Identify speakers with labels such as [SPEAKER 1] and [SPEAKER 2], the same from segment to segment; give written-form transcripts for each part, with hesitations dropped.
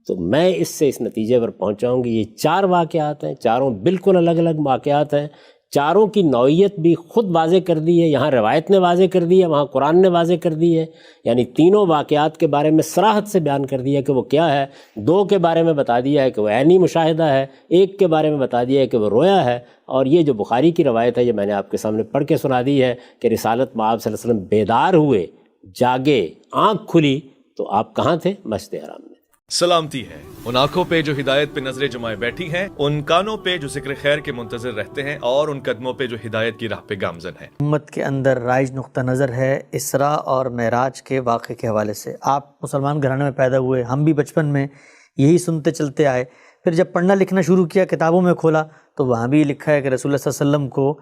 [SPEAKER 1] تو میں اس سے اس نتیجے پر پہنچا ہوں کہ یہ 4 واقعات ہیں، چاروں بالکل الگ الگ واقعات ہیں، چاروں کی نوعیت بھی خود واضح کر دی ہے، یہاں روایت نے واضح کر دی ہے، وہاں قرآن نے واضح کر دی ہے، یعنی تینوں واقعات کے بارے میں صراحت سے بیان کر دیا کہ وہ کیا ہے، 2 کے بارے میں بتا دیا ہے کہ وہ عینی مشاہدہ ہے، 1 کے بارے میں بتا دیا ہے کہ وہ رویا ہے، اور یہ جو بخاری کی روایت ہے یہ میں نے آپ کے سامنے پڑھ کے سنا دی ہے کہ رسالت میں آپ صلی اللہ علیہ وسلم بیدار ہوئے، جاگے، آنکھ کھلی تو آپ کہاں تھے؟ مسجد حرام میں۔
[SPEAKER 2] سلامتی ہے ان آنکھوں پہ جو ہدایت پہ نظریں جمائے بیٹھی ہیں، ان کانوں پہ جو ذکر خیر کے منتظر رہتے ہیں، اور ان قدموں پہ جو ہدایت کی راہ پہ گامزن ہیں۔
[SPEAKER 3] امت کے اندر رائج نقطہ نظر ہے اسراء اور معراج کے واقعے کے حوالے سے۔ آپ مسلمان گھرانے میں پیدا ہوئے، ہم بھی بچپن میں یہی سنتے چلتے آئے، پھر جب پڑھنا لکھنا شروع کیا، کتابوں میں کھولا تو وہاں بھی لکھا ہے کہ رسول اللہ صلی اللہ علیہ وسلم کو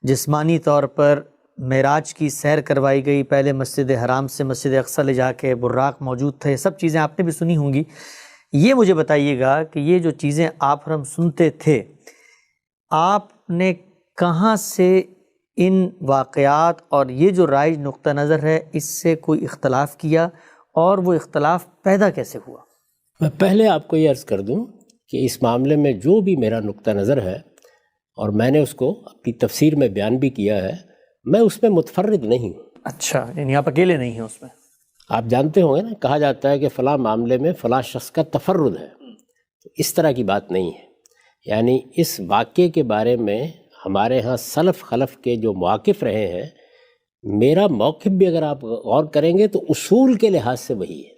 [SPEAKER 3] جسمانی طور پر معراج کی سیر کروائی گئی، پہلے مسجد حرام سے مسجد اقصی لے جا کے براق موجود تھے، سب چیزیں آپ نے بھی سنی ہوں گی۔ یہ مجھے بتائیے گا کہ یہ جو چیزیں آپ ہم سنتے تھے، آپ نے کہاں سے ان واقعات اور یہ جو رائج نقطہ نظر ہے اس سے کوئی اختلاف کیا، اور وہ اختلاف پیدا کیسے ہوا؟
[SPEAKER 1] میں پہلے آپ کو یہ عرض کر دوں کہ اس معاملے میں جو بھی میرا نقطہ نظر ہے، اور میں نے اس کو اپنی تفسیر میں بیان بھی کیا ہے، میں اس میں متفرد نہیں ہوں۔
[SPEAKER 3] اچھا، یعنی آپ اکیلے نہیں ہیں اس میں؟
[SPEAKER 1] آپ جانتے ہوں گے نا، کہا جاتا ہے کہ فلاں معاملے میں فلاں شخص کا تفرد ہے، تو اس طرح کی بات نہیں ہے۔ یعنی اس واقعے کے بارے میں ہمارے ہاں سلف خلف کے جو مواقف رہے ہیں، میرا موقف بھی اگر آپ غور کریں گے تو اصول کے لحاظ سے وہی ہے۔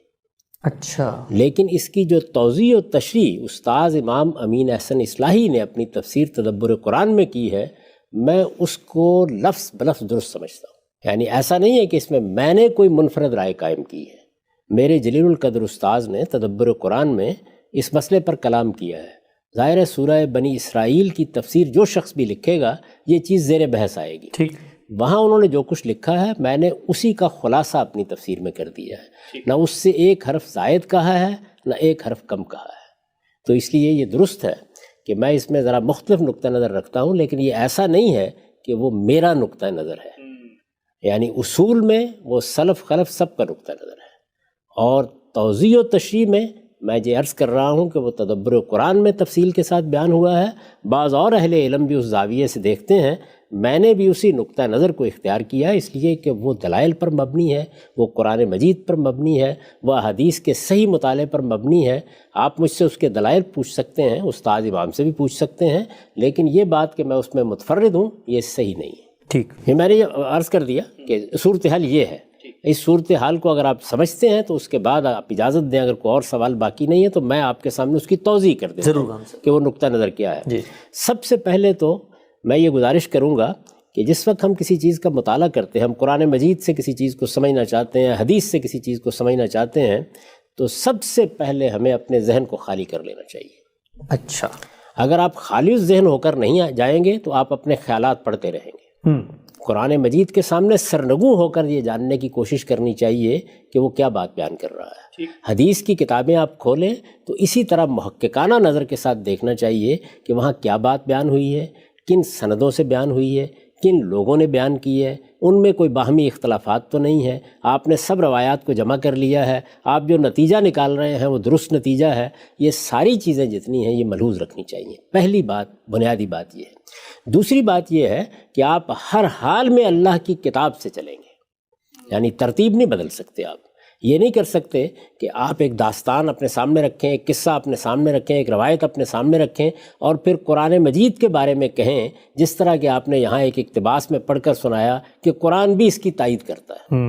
[SPEAKER 3] اچھا،
[SPEAKER 1] لیکن اس کی جو توضیح و تشریح استاذ امام امین احسن اصلاحی نے اپنی تفسیر تدبر قرآن میں کی ہے، میں اس کو لفظ بلفظ درست سمجھتا ہوں۔ یعنی ایسا نہیں ہے کہ اس میں نے کوئی منفرد رائے قائم کی ہے، میرے جلیل القدر استاذ نے تدبر قرآن میں اس مسئلے پر کلام کیا ہے۔ ظاہر ہے سورہ بنی اسرائیل کی تفسیر جو شخص بھی لکھے گا یہ چیز زیر بحث آئے گی،
[SPEAKER 3] ٹھیک،
[SPEAKER 1] وہاں انہوں نے جو کچھ لکھا ہے میں نے اسی کا خلاصہ اپنی تفسیر میں کر دیا ہے، نہ اس سے ایک حرف زائد کہا ہے نہ ایک حرف کم کہا ہے۔ تو اس لیے یہ درست ہے کہ میں اس میں ذرا مختلف نقطہ نظر رکھتا ہوں، لیکن یہ ایسا نہیں ہے کہ وہ میرا نقطہ نظر ہے۔ یعنی اصول میں وہ سلف خلف سب کا نقطہ نظر ہے، اور توضیح و تشریح میں میں یہ عرض کر رہا ہوں کہ وہ تدبر قرآن میں تفصیل کے ساتھ بیان ہوا ہے۔ بعض اور اہل علم بھی اس زاویے سے دیکھتے ہیں، میں نے بھی اسی نقطہ نظر کو اختیار کیا ہے، اس لیے کہ وہ دلائل پر مبنی ہے، وہ قرآن مجید پر مبنی ہے، وہ حدیث کے صحیح مطالعے پر مبنی ہے۔ آپ مجھ سے اس کے دلائل پوچھ سکتے ہیں، استاد امام سے بھی پوچھ سکتے ہیں، لیکن یہ بات کہ میں اس میں متفرد ہوں یہ صحیح نہیں ہے۔
[SPEAKER 3] ٹھیک،
[SPEAKER 1] یہ میں نے یہ عرض کر دیا کہ صورتحال یہ ہے۔ اس صورتحال کو اگر آپ سمجھتے ہیں تو اس کے بعد آپ اجازت دیں، اگر کوئی اور سوال باقی نہیں ہے تو میں آپ کے سامنے اس کی توضیح کر دیتا ہوں کہ وہ نقطہ نظر کیا ہے۔ سب سے پہلے تو میں یہ گزارش کروں گا کہ جس وقت ہم کسی چیز کا مطالعہ کرتے ہیں، ہم قرآن مجید سے کسی چیز کو سمجھنا چاہتے ہیں، حدیث سے کسی چیز کو سمجھنا چاہتے ہیں، تو سب سے پہلے ہمیں اپنے ذہن کو خالی کر لینا چاہیے۔
[SPEAKER 3] اچھا،
[SPEAKER 1] اگر آپ خالی ذہن ہو کر نہیں جائیں گے تو آپ اپنے خیالات پڑھتے رہیں گے۔ قرآن مجید کے سامنے سرنگوں ہو کر یہ جاننے کی کوشش کرنی چاہیے کہ وہ کیا بات بیان کر رہا ہے۔ حدیث کی کتابیں آپ کھولیں تو اسی طرح محققانہ نظر کے ساتھ دیکھنا چاہیے کہ وہاں کیا بات بیان ہوئی ہے، کن سندوں سے بیان ہوئی ہے، کن لوگوں نے بیان کی ہے، ان میں کوئی باہمی اختلافات تو نہیں ہے، آپ نے سب روایات کو جمع کر لیا ہے، آپ جو نتیجہ نکال رہے ہیں وہ درست نتیجہ ہے۔ یہ ساری چیزیں جتنی ہیں یہ ملحوظ رکھنی چاہیے۔ پہلی بات، بنیادی بات یہ ہے۔ دوسری بات یہ ہے کہ آپ ہر حال میں اللہ کی کتاب سے چلیں گے، یعنی ترتیب نہیں بدل سکتے۔ آپ یہ نہیں کر سکتے کہ آپ ایک داستان اپنے سامنے رکھیں، ایک قصہ اپنے سامنے رکھیں، ایک روایت اپنے سامنے رکھیں اور پھر قرآن مجید کے بارے میں کہیں جس طرح کہ آپ نے یہاں ایک اقتباس میں پڑھ کر سنایا کہ قرآن بھی اس کی تائید کرتا ہے۔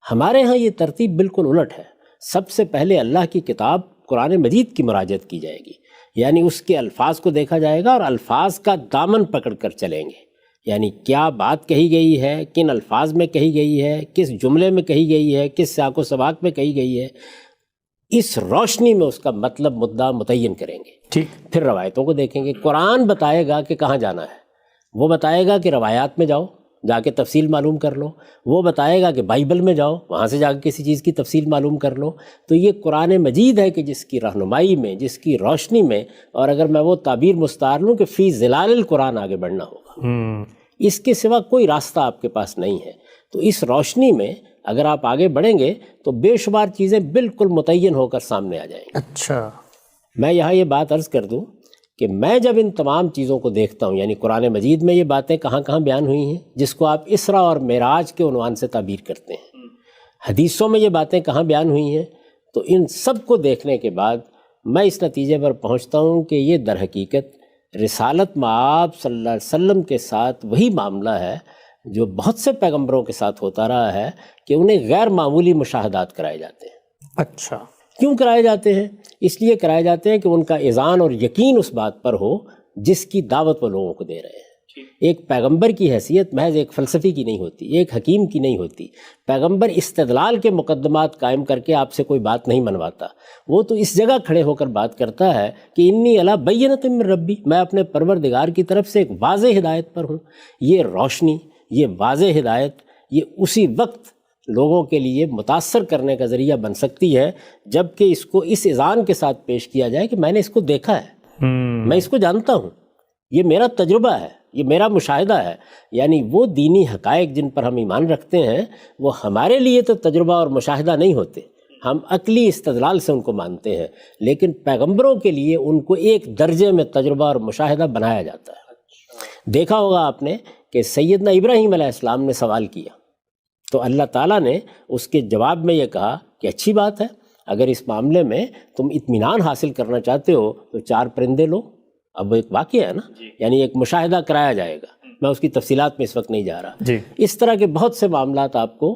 [SPEAKER 1] ہمارے ہاں یہ ترتیب بالکل الٹ ہے۔ سب سے پہلے اللہ کی کتاب قرآن مجید کی مراجعت کی جائے گی، یعنی اس کے الفاظ کو دیکھا جائے گا اور الفاظ کا دامن پکڑ کر چلیں گے، یعنی کیا بات کہی گئی ہے، کن الفاظ میں کہی گئی ہے، کس جملے میں کہی گئی ہے، کس سیاق و سباق میں کہی گئی ہے، اس روشنی میں اس کا مطلب مدعا متعین کریں گے۔ ٹھیک، پھر روایتوں کو دیکھیں گے۔ قرآن بتائے گا کہ کہاں جانا ہے، وہ بتائے گا کہ روایات میں جاؤ، جا کے تفصیل معلوم کر لو، وہ بتائے گا کہ بائبل میں جاؤ، وہاں سے جا کے کسی چیز کی تفصیل معلوم کر لو۔ تو یہ قرآن مجید ہے کہ جس کی رہنمائی میں، جس کی روشنی میں، اور اگر میں وہ تعبیر مستعار لوں کہ فی ظلال القرآن آگے بڑھنا ہوگا، اس کے سوا کوئی راستہ آپ کے پاس نہیں ہے۔ تو اس روشنی میں اگر آپ آگے بڑھیں گے تو بے شمار چیزیں بالکل متعین ہو کر سامنے آ جائیں گی۔
[SPEAKER 3] اچھا،
[SPEAKER 1] میں یہاں یہ بات عرض کر دوں کہ میں جب ان تمام چیزوں کو دیکھتا ہوں، یعنی قرآن مجید میں یہ باتیں کہاں کہاں بیان ہوئی ہیں جس کو آپ اسرا اور معراج کے عنوان سے تعبیر کرتے ہیں، حدیثوں میں یہ باتیں کہاں بیان ہوئی ہیں، تو ان سب کو دیکھنے کے بعد میں اس نتیجے پر پہنچتا ہوں کہ یہ در حقیقت رسالت مآب صلی اللہ علیہ وسلم کے ساتھ وہی معاملہ ہے جو بہت سے پیغمبروں کے ساتھ ہوتا رہا ہے کہ انہیں غیر معمولی مشاہدات کرائے جاتے ہیں۔
[SPEAKER 3] اچھا،
[SPEAKER 1] کیوں کرائے جاتے ہیں؟ اس لیے کرائے جاتے ہیں کہ ان کا اذعان اور یقین اس بات پر ہو جس کی دعوت وہ لوگوں کو دے رہے ہیں۔ ایک پیغمبر کی حیثیت محض ایک فلسفی کی نہیں ہوتی، ایک حکیم کی نہیں ہوتی۔ پیغمبر استدلال کے مقدمات قائم کر کے آپ سے کوئی بات نہیں منواتا، وہ تو اس جگہ کھڑے ہو کر بات کرتا ہے کہ انی علی بینۃ من ربی، میں اپنے پروردگار کی طرف سے ایک واضح ہدایت پر ہوں۔ یہ روشنی، یہ واضح ہدایت، یہ اسی وقت لوگوں کے لیے متاثر کرنے کا ذریعہ بن سکتی ہے جب کہ اس کو اس اذعان کے ساتھ پیش کیا جائے کہ میں نے اس کو دیکھا ہے، میں اس کو جانتا ہوں، یہ میرا تجربہ ہے، یہ میرا مشاہدہ ہے۔ یعنی وہ دینی حقائق جن پر ہم ایمان رکھتے ہیں وہ ہمارے لیے تو تجربہ اور مشاہدہ نہیں ہوتے، ہم عقلی استدلال سے ان کو مانتے ہیں، لیکن پیغمبروں کے لیے ان کو ایک درجے میں تجربہ اور مشاہدہ بنایا جاتا ہے۔ دیکھا ہوگا آپ نے کہ سیدنا ابراہیم علیہ السلام نے سوال کیا تو اللہ تعالیٰ نے اس کے جواب میں یہ کہا کہ اچھی بات ہے، اگر اس معاملے میں تم اطمینان حاصل کرنا چاہتے ہو تو 4 پرندے لو۔ اب وہ ایک واقعہ ہے نا، یعنی ایک مشاہدہ کرایا جائے گا، میں اس کی تفصیلات میں اس وقت نہیں جا رہا۔ اس طرح کے بہت سے معاملات آپ کو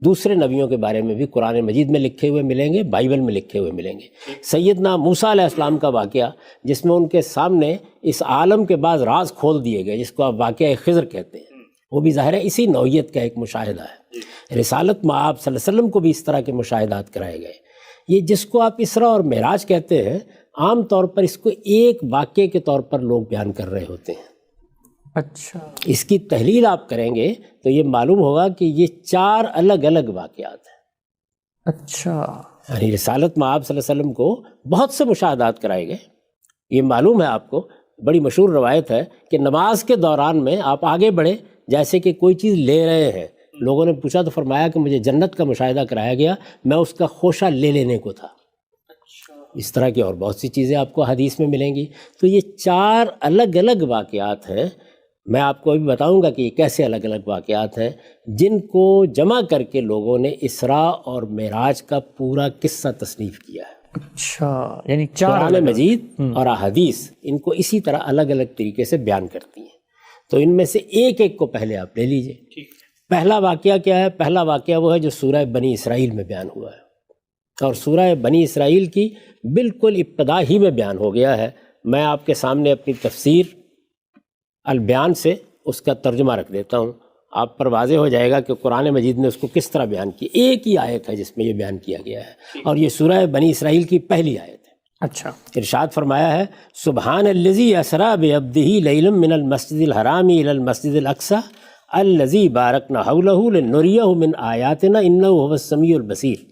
[SPEAKER 1] دوسرے نبیوں کے بارے میں بھی قرآن مجید میں لکھے ہوئے ملیں گے، بائبل میں لکھے ہوئے ملیں گے۔ سیدنا موسیٰ علیہ السلام کا واقعہ جس میں ان کے سامنے اس عالم کے بعض راز کھول دیے گئے، جس کو آپ واقعہ خضر کہتے ہیں، وہ بھی ظاہر ہے اسی نوعیت کا ایک مشاہدہ ہے۔ رسالت مآب صلی اللہ علیہ وسلم کو بھی اس طرح کے مشاہدات کرائے گئے۔ یہ جس کو آپ اسرا اور معراج کہتے ہیں، عام طور پر اس کو ایک واقعے کے طور پر لوگ بیان کر رہے ہوتے ہیں۔
[SPEAKER 3] اچھا،
[SPEAKER 1] اس کی تحلیل آپ کریں گے تو یہ معلوم ہوگا کہ یہ 4 الگ الگ واقعات ہیں۔
[SPEAKER 3] اچھا،
[SPEAKER 1] یعنی رسالت مآب صلی اللہ علیہ وسلم کو بہت سے مشاہدات کرائے گئے۔ یہ معلوم ہے آپ کو، بڑی مشہور روایت ہے کہ نماز کے دوران میں آپ آگے بڑھے جیسے کہ کوئی چیز لے رہے ہیں، لوگوں نے پوچھا تو فرمایا کہ مجھے جنت کا مشاہدہ کرایا گیا، میں اس کا خوشہ لے لینے کو تھا۔ اس طرح کی اور بہت سی چیزیں آپ کو حدیث میں ملیں گی۔ تو یہ 4 الگ الگ واقعات ہیں۔ میں آپ کو ابھی بتاؤں گا کہ یہ کیسے الگ الگ واقعات ہیں جن کو جمع کر کے لوگوں نے اسراء اور معراج کا پورا قصہ تصنیف کیا ہے۔
[SPEAKER 3] اچھا، یعنی 4
[SPEAKER 1] قرآن مجید اور احادیث ان کو اسی طرح الگ الگ طریقے سے بیان کرتی ہیں۔ تو ان میں سے ایک ایک کو پہلے آپ لے لیجئے۔ پہلا واقعہ کیا ہے؟ پہلا واقعہ وہ ہے جو سورہ بنی اسرائیل میں بیان ہوا ہے، اور سورہ بنی اسرائیل کی بالکل ابتدا ہی میں بیان ہو گیا ہے۔ میں آپ کے سامنے اپنی تفسیر البیان سے اس کا ترجمہ رکھ دیتا ہوں، آپ پر واضح ہو جائے گا کہ قرآن مجید نے اس کو کس طرح بیان کیا۔ ایک ہی آیت ہے جس میں یہ بیان کیا گیا ہے، اور یہ سورہ بنی اسرائیل کی پہلی آیت ہے۔
[SPEAKER 3] اچھا،
[SPEAKER 1] ارشاد فرمایا ہے، سبحان الذی اسریٰ بعبدہ لیلا من المسجد الحرام الی المسجد الاقصی الذی بارکنا حولہ لنریہ من آیاتنا انہ هو السمیع البصیر۔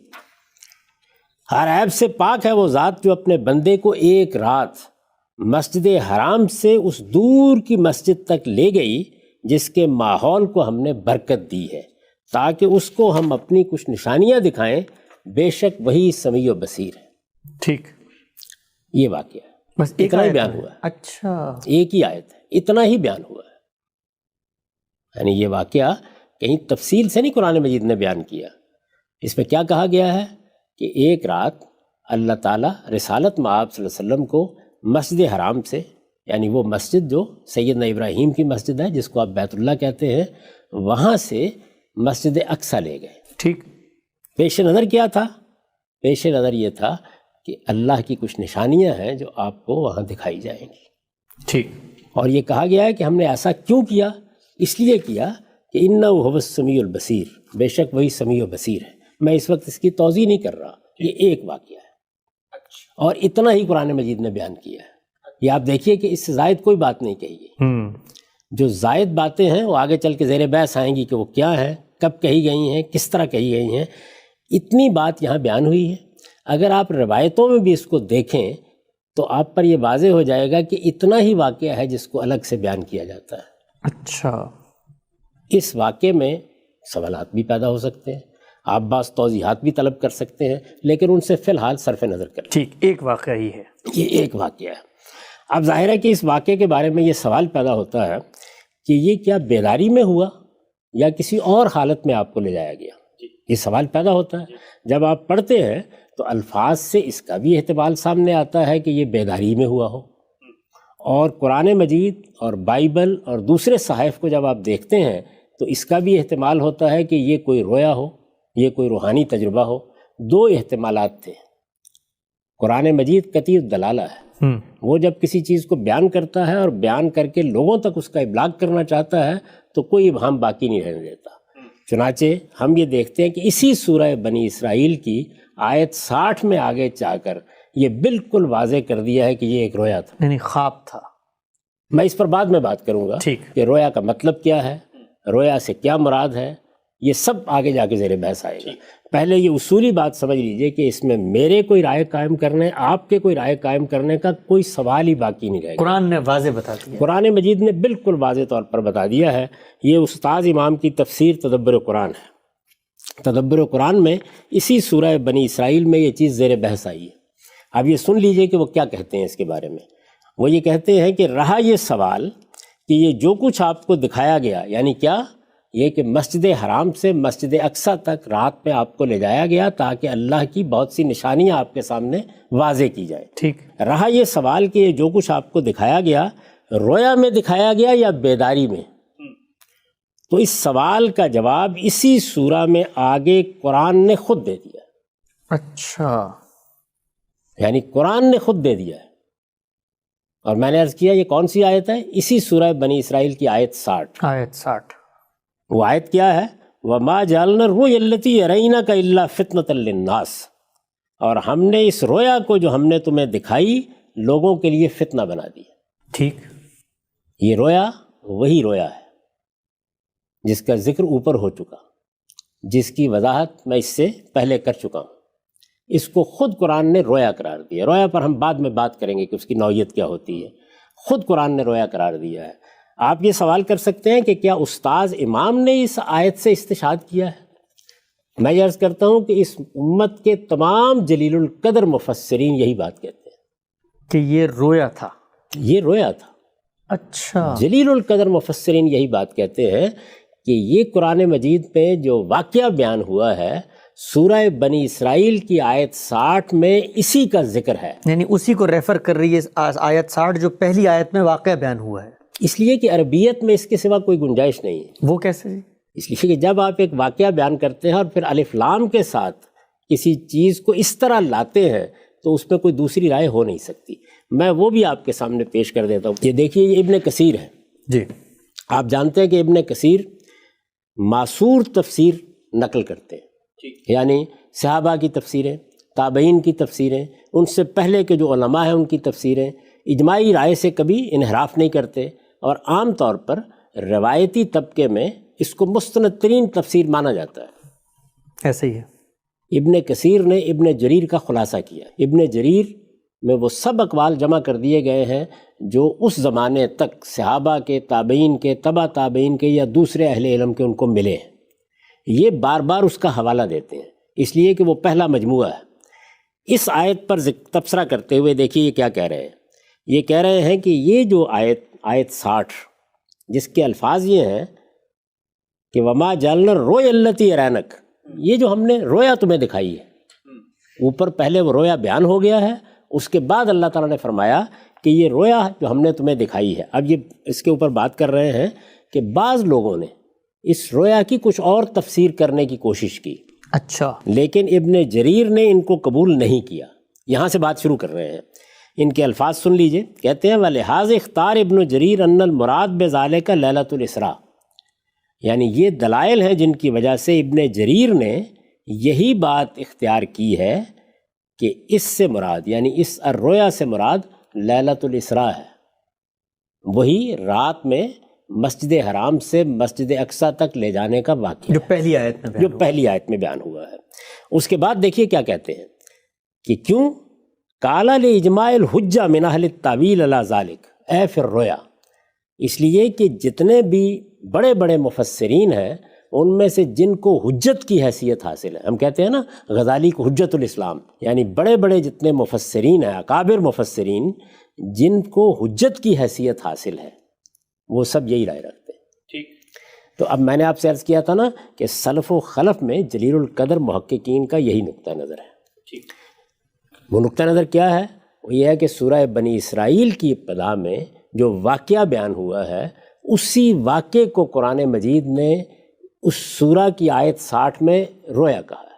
[SPEAKER 1] ہر عیب سے پاک ہے وہ ذات جو اپنے بندے کو ایک رات مسجد حرام سے اس دور کی مسجد تک لے گئی جس کے ماحول کو ہم نے برکت دی ہے تاکہ اس کو ہم اپنی کچھ نشانیاں دکھائیں، بے شک وہی سمیع و بصیر ہے۔
[SPEAKER 3] ٹھیک،
[SPEAKER 1] یہ واقعہ ہے،
[SPEAKER 3] بس ایک
[SPEAKER 1] اتنا ہی
[SPEAKER 3] آیت
[SPEAKER 1] بیان
[SPEAKER 3] ہے۔
[SPEAKER 1] ہوا ہے،
[SPEAKER 3] اچھا،
[SPEAKER 1] ایک ہی آیت ہے، اتنا ہی بیان ہوا ہے۔ یعنی یہ واقعہ کہیں تفصیل سے نہیں قرآن مجید نے بیان کیا۔ اس میں کیا کہا گیا ہے کہ ایک رات اللہ تعالیٰ رسالت مآب صلی اللہ علیہ وسلم کو مسجد حرام سے، یعنی وہ مسجد جو سیدنا ابراہیم کی مسجد ہے جس کو آپ بیت اللہ کہتے ہیں، وہاں سے مسجد اقصی لے گئے۔
[SPEAKER 3] ٹھیک،
[SPEAKER 1] پیش نظر کیا تھا؟ پیش نظر یہ تھا کہ اللہ کی کچھ نشانیاں ہیں جو آپ کو وہاں دکھائی جائیں گی۔
[SPEAKER 3] ٹھیک،
[SPEAKER 1] اور یہ کہا گیا ہے کہ ہم نے ایسا کیوں کیا؟ اس لیے کیا کہ انہ هو السمیع البصیر، بے شک وہی سمیع و بصیر ہے۔ میں اس وقت اس کی توضیح نہیں کر رہا، یہ ایک واقعہ ہے اور اتنا ہی قرآن مجید نے بیان کیا ہے۔ یہ آپ دیکھیے کہ اس سے زائد کوئی بات نہیں کہی گئی۔ جو زائد باتیں ہیں وہ آگے چل کے زیر بحث آئیں گی کہ وہ کیا ہیں، کب کہی گئی ہیں، کس طرح کہی گئی ہیں۔ اتنی بات یہاں بیان ہوئی ہے۔ اگر آپ روایتوں میں بھی اس کو دیکھیں تو آپ پر یہ واضح ہو جائے گا کہ اتنا ہی واقعہ ہے جس کو الگ سے بیان کیا جاتا ہے۔
[SPEAKER 3] اچھا،
[SPEAKER 1] اس واقعے میں سوالات بھی پیدا ہو سکتے ہیں۔ آپ بعض توضیحات بھی طلب کر سکتے ہیں، لیکن ان سے فی الحال صرف نظر کریں۔
[SPEAKER 3] ٹھیک، ایک واقعہ ہی ہے
[SPEAKER 1] یہ ایک واقعہ ہے۔ اب ظاہر ہے کہ اس واقعے کے بارے میں یہ سوال پیدا ہوتا ہے کہ یہ کیا بیداری میں ہوا یا کسی اور حالت میں آپ کو لے جایا گیا؟ یہ سوال پیدا ہوتا ہے۔ جب آپ پڑھتے ہیں تو الفاظ سے اس کا بھی احتمال سامنے آتا ہے کہ یہ بیداری میں ہوا ہو، اور قرآن مجید اور بائبل اور دوسرے صحائف کو جب آپ دیکھتے ہیں تو اس کا بھی احتمال ہوتا ہے کہ یہ کوئی رویا ہو، یہ کوئی روحانی تجربہ ہو۔ دو احتمالات تھے۔ قرآن مجید کثیر دلالہ ہے، وہ جب کسی چیز کو بیان کرتا ہے اور بیان کر کے لوگوں تک اس کا ابلاغ کرنا چاہتا ہے تو کوئی ابہام باقی نہیں رہنے دیتا۔ چنانچہ ہم یہ دیکھتے ہیں کہ اسی سورہ بنی اسرائیل کی آیت 60 میں آگے جا کر یہ بالکل واضح کر دیا ہے کہ یہ ایک رویا تھا،
[SPEAKER 3] یعنی خواب تھا۔
[SPEAKER 1] میں اس پر بعد میں بات کروں گا کہ رویا کا مطلب کیا ہے، رویا سے کیا مراد ہے، یہ سب آگے جا کے زیر بحث آئے گا۔ پہلے یہ اصولی بات سمجھ لیجئے کہ اس میں میرے کوئی رائے قائم کرنے، آپ کے کوئی رائے قائم کرنے کا کوئی سوال ہی باقی نہیں رہے گا۔
[SPEAKER 3] قرآن نے واضح بتا دیا،
[SPEAKER 1] قرآن مجید نے بالکل واضح طور پر بتا دیا ہے۔ یہ استاذ امام کی تفسیر تدبر قرآن ہے۔ تدبر قرآن میں اسی سورہ بنی اسرائیل میں یہ چیز زیر بحث آئی ہے۔ اب یہ سن لیجئے کہ وہ کیا کہتے ہیں اس کے بارے میں۔ وہ یہ کہتے ہیں کہ رہا یہ سوال کہ یہ جو کچھ آپ کو دکھایا گیا، یعنی کیا؟ یہ کہ مسجد حرام سے مسجد اقصیٰ تک رات میں آپ کو لے جایا گیا تاکہ اللہ کی بہت سی نشانیاں آپ کے سامنے واضح کی جائے۔
[SPEAKER 3] ٹھیک،
[SPEAKER 1] رہا یہ سوال کہ یہ جو کچھ آپ کو دکھایا گیا رویا میں دکھایا گیا یا بیداری میں، تو اس سوال کا جواب اسی سورہ میں آگے قرآن نے خود دے دیا۔
[SPEAKER 3] اچھا،
[SPEAKER 1] یعنی قرآن نے خود دے دیا ہے۔ اور میں نے عرض کیا یہ کون سی آیت ہے؟ اسی سورہ بنی اسرائیل کی آیت 60۔
[SPEAKER 3] آیت 60،
[SPEAKER 1] وہ آیت کیا ہے؟ وَمَا جَعَلْنَا الرُّؤْيَا الَّتِي أَرَيْنَاكَ إِلَّا فِتْنَةً لِلنَّاسِ، اور ہم نے اس رویا کو جو ہم نے تمہیں دکھائی لوگوں کے لیے فتنہ بنا دیا۔
[SPEAKER 3] ٹھیک،
[SPEAKER 1] یہ رویا وہی رویا ہے جس کا ذکر اوپر ہو چکا، جس کی وضاحت میں اس سے پہلے کر چکا ہوں۔ اس کو خود قرآن نے رویا قرار دیا۔ رویا پر ہم بعد میں بات کریں گے کہ اس کی نوعیت کیا ہوتی ہے۔ خود قرآن نے رویا قرار دیا ہے۔ آپ یہ سوال کر سکتے ہیں کہ کیا استاذ امام نے اس آیت سے استشہاد کیا ہے؟ میں یہ عرض کرتا ہوں کہ اس امت کے تمام جلیل القدر مفسرین یہی بات کہتے ہیں
[SPEAKER 3] کہ یہ رویا تھا،
[SPEAKER 1] یہ رویا تھا۔
[SPEAKER 3] اچھا،
[SPEAKER 1] جلیل القدر مفسرین یہی بات کہتے ہیں کہ یہ قرآن مجید میں جو واقعہ بیان ہوا ہے سورہ بنی اسرائیل کی آیت 60 میں اسی کا ذکر ہے۔
[SPEAKER 3] یعنی اسی کو ریفر کر رہی ہے آیت 60 جو پہلی آیت میں واقعہ بیان ہوا ہے۔
[SPEAKER 1] اس لیے کہ عربیت میں اس کے سوا کوئی گنجائش نہیں ہے۔
[SPEAKER 3] وہ کیسے جی؟
[SPEAKER 1] اس لیے کہ جب آپ ایک واقعہ بیان کرتے ہیں اور پھر الف لام کے ساتھ کسی چیز کو اس طرح لاتے ہیں تو اس میں کوئی دوسری رائے ہو نہیں سکتی۔ میں وہ بھی آپ کے سامنے پیش کر دیتا ہوں۔ یہ دیکھیے، یہ ابن کثیر ہے
[SPEAKER 3] جی۔
[SPEAKER 1] آپ جانتے ہیں کہ ابن کثیر معصور تفسیر نقل کرتے ہیں، یعنی صحابہ کی تفسیریں، تابعین کی تفسیریں، ان سے پہلے کے جو علماء ہیں ان کی تفسیریں اجماعی رائے سے کبھی انحراف نہیں کرتے، اور عام طور پر روایتی طبقے میں اس کو مستند ترین تفسیر مانا جاتا ہے۔
[SPEAKER 3] ایسے ہی ہے۔
[SPEAKER 1] ابن کثیر نے ابن جریر کا خلاصہ کیا۔ ابن جریر میں وہ سب اقوال جمع کر دیے گئے ہیں جو اس زمانے تک صحابہ کے، تابعین کے، تبع تابعین کے یا دوسرے اہل علم کے ان کو ملے ہیں۔ یہ بار بار اس کا حوالہ دیتے ہیں، اس لیے کہ وہ پہلا مجموعہ ہے۔ اس آیت پر تبصرہ کرتے ہوئے دیکھیے یہ کیا کہہ رہے ہیں۔ یہ کہہ رہے ہیں کہ یہ جو آیت 60 جس کے الفاظ یہ ہیں کہ وما جعلنا الرؤیا التي ارینک، یہ جو ہم نے رویا تمہیں دکھائی ہے، اوپر پہلے وہ رویا بیان ہو گیا ہے، اس کے بعد اللہ تعالیٰ نے فرمایا کہ یہ رویا جو ہم نے تمہیں دکھائی ہے۔ اب یہ اس کے اوپر بات کر رہے ہیں کہ بعض لوگوں نے اس رویا کی کچھ اور تفسیر کرنے کی کوشش کی،
[SPEAKER 3] اچھا،
[SPEAKER 1] لیکن ابن جریر نے ان کو قبول نہیں کیا۔ یہاں سے بات شروع کر رہے ہیں۔ ان کے الفاظ سن لیجئے، کہتے ہیں وَلِحَاظِ اختار ابن جریر ان المراد بذالک لیلۃ الاسراء، یعنی یہ دلائل ہیں جن کی وجہ سے ابن جریر نے یہی بات اختیار کی ہے کہ اس سے مراد، یعنی اس الرؤیا سے مراد لیلۃ الاسراء ہے، وہی رات میں مسجد حرام سے مسجد اقصیٰ تک لے جانے کا واقعہ
[SPEAKER 3] جو پہلی آیت میں
[SPEAKER 1] جو پہلی آیت میں بیان ہوا ہے۔ اس کے بعد دیکھیے کیا کہتے ہیں کہ کیوں قال لاجماع الحجہ من اہل التاویل علی ذالک اے فی الرؤیا، اس لیے کہ جتنے بھی بڑے بڑے مفسرین ہیں ان میں سے جن کو حجت کی حیثیت حاصل ہے، ہم کہتے ہیں نا غزالی کو حجت الاسلام، یعنی بڑے بڑے جتنے مفسرین ہیں، اکابر مفسرین، جن کو حجت کی حیثیت حاصل ہے، وہ سب یہی رائے رکھتے ہیں۔
[SPEAKER 4] ٹھیک،
[SPEAKER 1] تو اب میں نے آپ سے عرض کیا تھا نا کہ سلف و خلف میں جلیل القدر محققین کا یہی نقطہ نظر ہے۔
[SPEAKER 4] ٹھیک،
[SPEAKER 1] وہ نقطہ نظر کیا ہے؟ وہ یہ ہے کہ سورہ بنی اسرائیل کی ابتدا میں جو واقعہ بیان ہوا ہے، اسی واقعے کو قرآن مجید نے اس سورہ کی آیت 60 میں رویا کہا ہے۔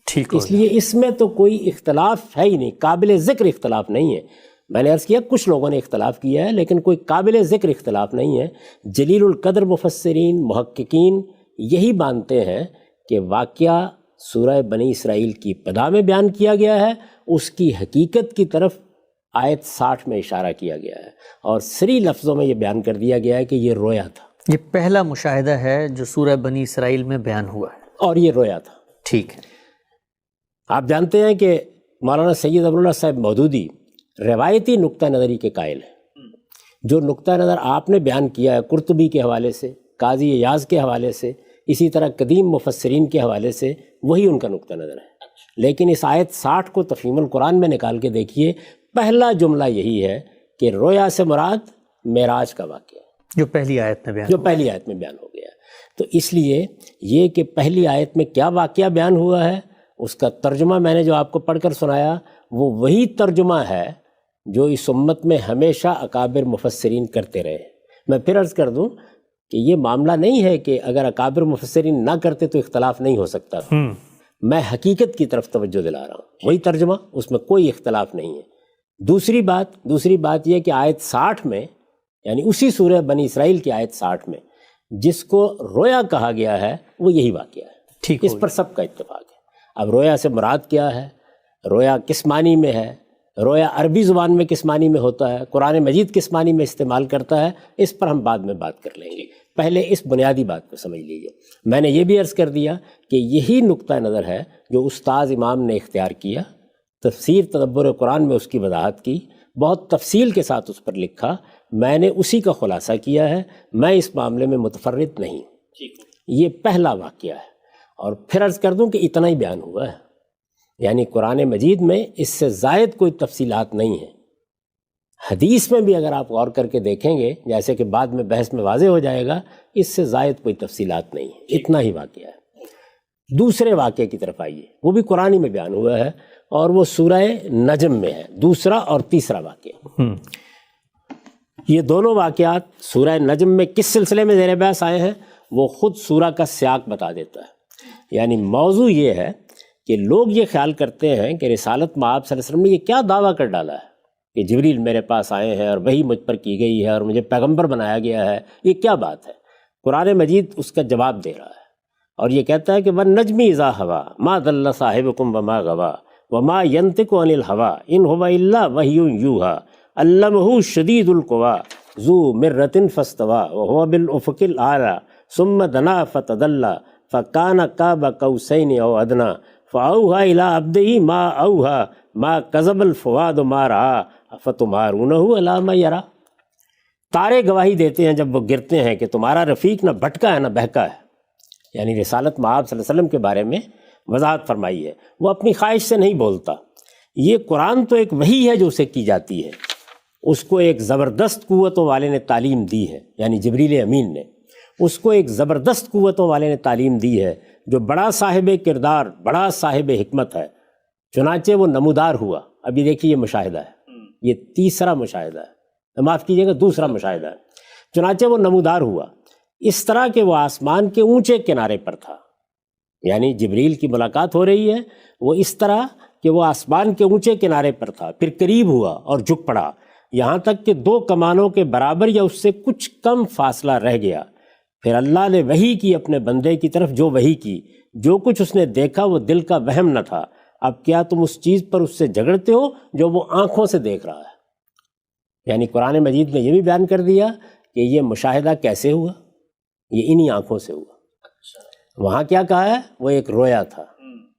[SPEAKER 3] ٹھیک،
[SPEAKER 1] اس لیے اس میں تو کوئی اختلاف ہے ہی نہیں، قابل ذکر اختلاف نہیں ہے۔ میں نے عرض کیا کچھ لوگوں نے اختلاف کیا ہے، لیکن کوئی قابل ذکر اختلاف نہیں ہے۔ جلیل القدر مفسرین محققین یہی مانتے ہیں کہ واقعہ سورہ بنی اسرائیل کی ابتدا میں بیان کیا گیا ہے، اس کی حقیقت کی طرف آیت 60 میں اشارہ کیا گیا ہے، اور صریح لفظوں میں یہ بیان کر دیا گیا ہے کہ یہ رویا تھا۔
[SPEAKER 3] یہ پہلا مشاہدہ ہے جو سورہ بنی اسرائیل میں بیان ہوا ہے،
[SPEAKER 1] اور یہ رویا تھا۔
[SPEAKER 3] ٹھیک ہے۔
[SPEAKER 1] آپ جانتے ہیں کہ مولانا سید ابواللہ صاحب مودودی روایتی نقطہ نظری کے قائل ہیں۔ جو نقطہ نظر آپ نے بیان کیا ہے قرطبی کے حوالے سے، قاضی ایاز کے حوالے سے، اسی طرح قدیم مفسرین کے حوالے سے، وہی ان کا نقطہ نظر ہے۔ لیکن اس آیت 60 کو تفہیم القرآن میں نکال کے دیکھیے، پہلا جملہ یہی ہے کہ رویا سے مراد معراج کا واقعہ،
[SPEAKER 3] جو پہلی آیت میں
[SPEAKER 1] بیان ہو گیا۔ تو اس لیے یہ کہ پہلی آیت میں کیا واقعہ بیان ہوا ہے، اس کا ترجمہ میں نے جو آپ کو پڑھ کر سنایا، وہ وہی ترجمہ ہے جو اس امت میں ہمیشہ اکابر مفسرین کرتے رہے۔ میں پھر عرض کر دوں کہ یہ معاملہ نہیں ہے کہ اگر اکابر مفسرین نہ کرتے تو اختلاف نہیں ہو سکتا تھا۔ میں حقیقت کی طرف توجہ دلا رہا ہوں، وہی ترجمہ، اس میں کوئی اختلاف نہیں ہے۔ دوسری بات یہ کہ آیت 60 میں، یعنی اسی سورہ بنی اسرائیل کی آیت 60 میں جس کو رویا کہا گیا ہے، وہ یہی واقعہ ہے۔
[SPEAKER 3] ٹھیک،
[SPEAKER 1] اس پر سب کا اتفاق ہے۔ اب رویا سے مراد کیا ہے، رویا کس معنی میں ہے، رویا عربی زبان میں کس معنی میں ہوتا ہے، قرآن مجید کس معنی میں استعمال کرتا ہے، اس پر ہم بعد میں بات کر لیں گے۔ پہلے اس بنیادی بات کو سمجھ لیجیے۔ میں نے یہ بھی عرض کر دیا کہ یہی نقطہ نظر ہے جو استاذ امام نے اختیار کیا، تفسیر تدبر قرآن میں اس کی وضاحت کی، بہت تفصیل کے ساتھ اس پر لکھا، میں نے اسی کا خلاصہ کیا ہے۔ میں اس معاملے میں متفرد نہیں۔ یہ پہلا واقعہ ہے، اور پھر عرض کر دوں کہ اتنا ہی بیان ہوا ہے، یعنی قرآن مجید میں اس سے زائد کوئی تفصیلات نہیں ہیں۔ حدیث میں بھی اگر آپ غور کر کے دیکھیں گے، جیسے کہ بعد میں بحث میں واضح ہو جائے گا، اس سے زائد کوئی تفصیلات نہیں ہیں، اتنا ہی واقعہ ہے۔ دوسرے واقعے کی طرف آئیے، وہ بھی قرآن میں بیان ہوا ہے، اور وہ سورہ نجم میں ہے، دوسرا اور تیسرا واقعہ۔ یہ دونوں واقعات سورہ نجم میں کس سلسلے میں زیر بحث آئے ہیں، وہ خود سورہ کا سیاق بتا دیتا ہے۔ یعنی موضوع یہ ہے کہ لوگ یہ خیال کرتے ہیں کہ رسالت مآب صلی اللہ علیہ وسلم نے یہ کیا دعویٰ کر ڈالا ہے کہ جبریل میرے پاس آئے ہیں اور وحی مجھ پر کی گئی ہے اور مجھے پیغمبر بنایا گیا ہے، یہ کیا بات ہے؟ قرآن مجید اس کا جواب دے رہا ہے، اور یہ کہتا ہے کہ وَالنَّجْمِ إِذَا هَوَىٰ مَا ضَلَّ صَاحِبُكُمْ وَمَا غَوَىٰ وَمَا يَنطِقُ عَنِ الْهَوَىٰ إِنْ هُوَ إِلَّا وَحْيٌ يُوحَىٰ عَلَّمَهُ شَدِيدُ الْقُوَىٰ ذُو مِرَّةٍ فَاسْتَوَىٰ وَهُوَ بِالْأُفُقِ الْأَعْلَىٰ ثُمَّ دَنَا فَتَدَلَّىٰ فَكَانَ قَابَ قَوْسَيْنِ أَوْ أَدْنَىٰ فَأَوْحَىٰ إِلَىٰ عَبْدِهِ مَا أَوْحَىٰ مَا كَذَبَ الْفُؤَادُ مَا رَأَىٰ أَفَتُمَارُونَهُ عَلَىٰ مَا يَرَىٰ۔ تارے گواہی دیتے ہیں جب وہ گرتے ہیں کہ تمہارا رفیق نہ بھٹکا ہے نہ بہکا ہے، یعنی رسالت مآب صلی اللہ علیہ وسلم کے بارے میں وضاحت فرمائی ہے۔ وہ اپنی خواہش سے نہیں بولتا، یہ قرآن تو ایک وحی ہے جو اسے کی جاتی ہے، اس کو ایک زبردست قوتوں والے نے تعلیم دی ہے، یعنی جبریل امین نے اس کو ایک زبردست قوتوں والے نے تعلیم دی ہے، جو بڑا صاحب کردار، بڑا صاحب حکمت ہے، چنانچہ وہ نمودار ہوا۔ ابھی دیکھیے یہ مشاہدہ ہے، یہ تیسرا مشاہدہ ہے، معاف کیجیے گا دوسرا مشاہدہ ہے۔ چنانچہ وہ نمودار ہوا اس طرح کہ وہ آسمان کے اونچے کنارے پر تھا، یعنی جبریل کی ملاقات ہو رہی ہے، وہ اس طرح کہ وہ آسمان کے اونچے کنارے پر تھا، پھر قریب ہوا اور جھک پڑا، یہاں تک کہ 2 کمانوں کے برابر یا اس سے کچھ کم فاصلہ رہ گیا۔ پھر اللہ نے وحی کی اپنے بندے کی طرف، جو وحی کی، جو کچھ اس نے دیکھا وہ دل کا وہم نہ تھا۔ اب کیا تم اس چیز پر اس سے جھگڑتے ہو جو وہ آنکھوں سے دیکھ رہا ہے؟ یعنی قرآن مجید نے یہ بھی بیان کر دیا کہ یہ مشاہدہ کیسے ہوا، یہ انہی آنکھوں سے ہوا۔ وہاں کیا کہا ہے، وہ ایک رویا تھا،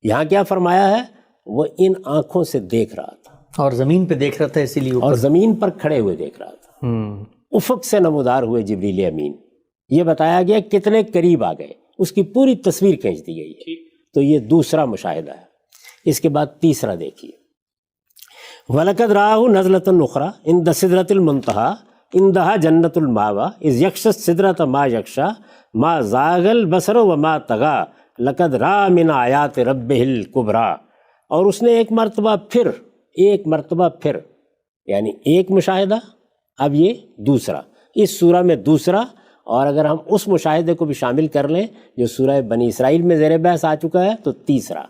[SPEAKER 1] یہاں کیا فرمایا ہے، وہ ان آنکھوں سے دیکھ رہا تھا،
[SPEAKER 3] اور زمین پہ دیکھ رہا تھا، اسی لیے
[SPEAKER 1] اور زمین پر کھڑے ہوئے دیکھ رہا تھا۔ افق سے نمودار ہوئے جبریل امین، یہ بتایا گیا کتنے قریب آ گئے، اس کی پوری تصویر کھینچ دی گئی ہے. تو یہ دوسرا مشاہدہ ہے. اس کے بعد تیسرا دیکھیے، وَلَقَدْ رَآهُ نَزْلَةً أُخْرَىٰ عِندَ سِدْرَةِ الْمُنتَهَىٰ عِندَهَا جَنَّةُ الْمَأْوَىٰ إِذْ يَغْشَى السِّدْرَةَ مَا يَغْشَىٰ مَا زَاغَ الْبَصَرُ وَمَا طَغَىٰ لَقَدْ رَأَىٰ مِنْ آيَاتِ رَبِّهِ الْكُبْرَىٰ. اور اس نے ایک مرتبہ پھر یعنی ایک مشاہدہ، اب یہ دوسرا، اس سورہ میں دوسرا، اور اگر ہم اس مشاہدے کو بھی شامل کر لیں جو سورہ بنی اسرائیل میں زیر بحث آ چکا ہے تو تیسرا.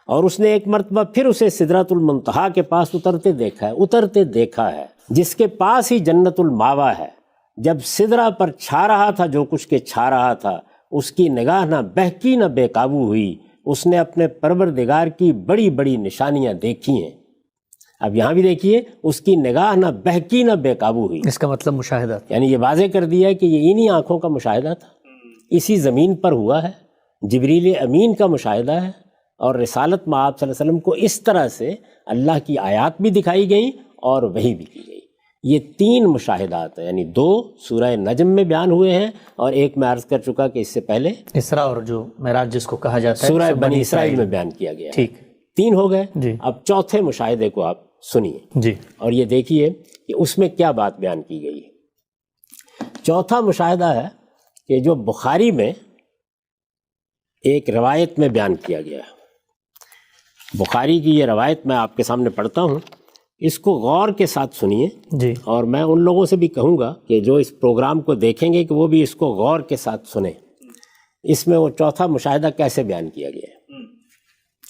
[SPEAKER 1] اور اس نے ایک مرتبہ پھر اسے سدرۃ المنتہا کے پاس اترتے دیکھا ہے جس کے پاس ہی جنت الماوا ہے. جب سدرہ پر چھا رہا تھا جو کچھ کے چھا رہا تھا، اس کی نگاہ نہ بہکی نہ بے قابو ہوئی. اس نے اپنے پروردگار کی بڑی بڑی نشانیاں دیکھی ہیں. اب یہاں بھی دیکھیے، اس کی نگاہ نہ بہکی نہ بے قابو ہوئی.
[SPEAKER 3] اس کا مطلب مشاہدہ، یعنی
[SPEAKER 1] یعنی یہ واضح کر دیا کہ یہ انہی آنکھوں کا مشاہدہ تھا، اسی زمین پر ہوا ہے، جبریل امین کا مشاہدہ ہے. اور رسالت میں آپ صلی اللہ علیہ وسلم کو اس طرح سے اللہ کی آیات بھی دکھائی گئیں اور وحی بھی کی گئی. یہ تین مشاہدات ہیں، یعنی دو سورہ نجم میں بیان ہوئے ہیں اور ایک میں عرض کر چکا کہ اس سے پہلے
[SPEAKER 3] اسراء اور جو معراج جس کو کہا جاتا ہے
[SPEAKER 1] سورہ بنی اسرائیل میں بیان کیا گیا ہے.
[SPEAKER 3] ٹھیک،
[SPEAKER 1] تین ہو گئے.
[SPEAKER 3] جی.
[SPEAKER 1] اب چوتھے مشاہدے کو آپ سنیے
[SPEAKER 3] جی،
[SPEAKER 1] اور یہ دیکھیے کہ اس میں کیا بات بیان کی گئی ہے. چوتھا مشاہدہ ہے کہ جو بخاری میں ایک روایت میں بیان کیا گیا ہے. بخاری کی یہ روایت میں آپ کے سامنے پڑھتا ہوں، اس کو غور کے ساتھ سنیے.
[SPEAKER 3] جی.
[SPEAKER 1] اور میں ان لوگوں سے بھی کہوں گا کہ جو اس پروگرام کو دیکھیں گے کہ وہ بھی اس کو غور کے ساتھ سنیں. اس میں وہ چوتھا مشاہدہ کیسے بیان کیا گیا ہے.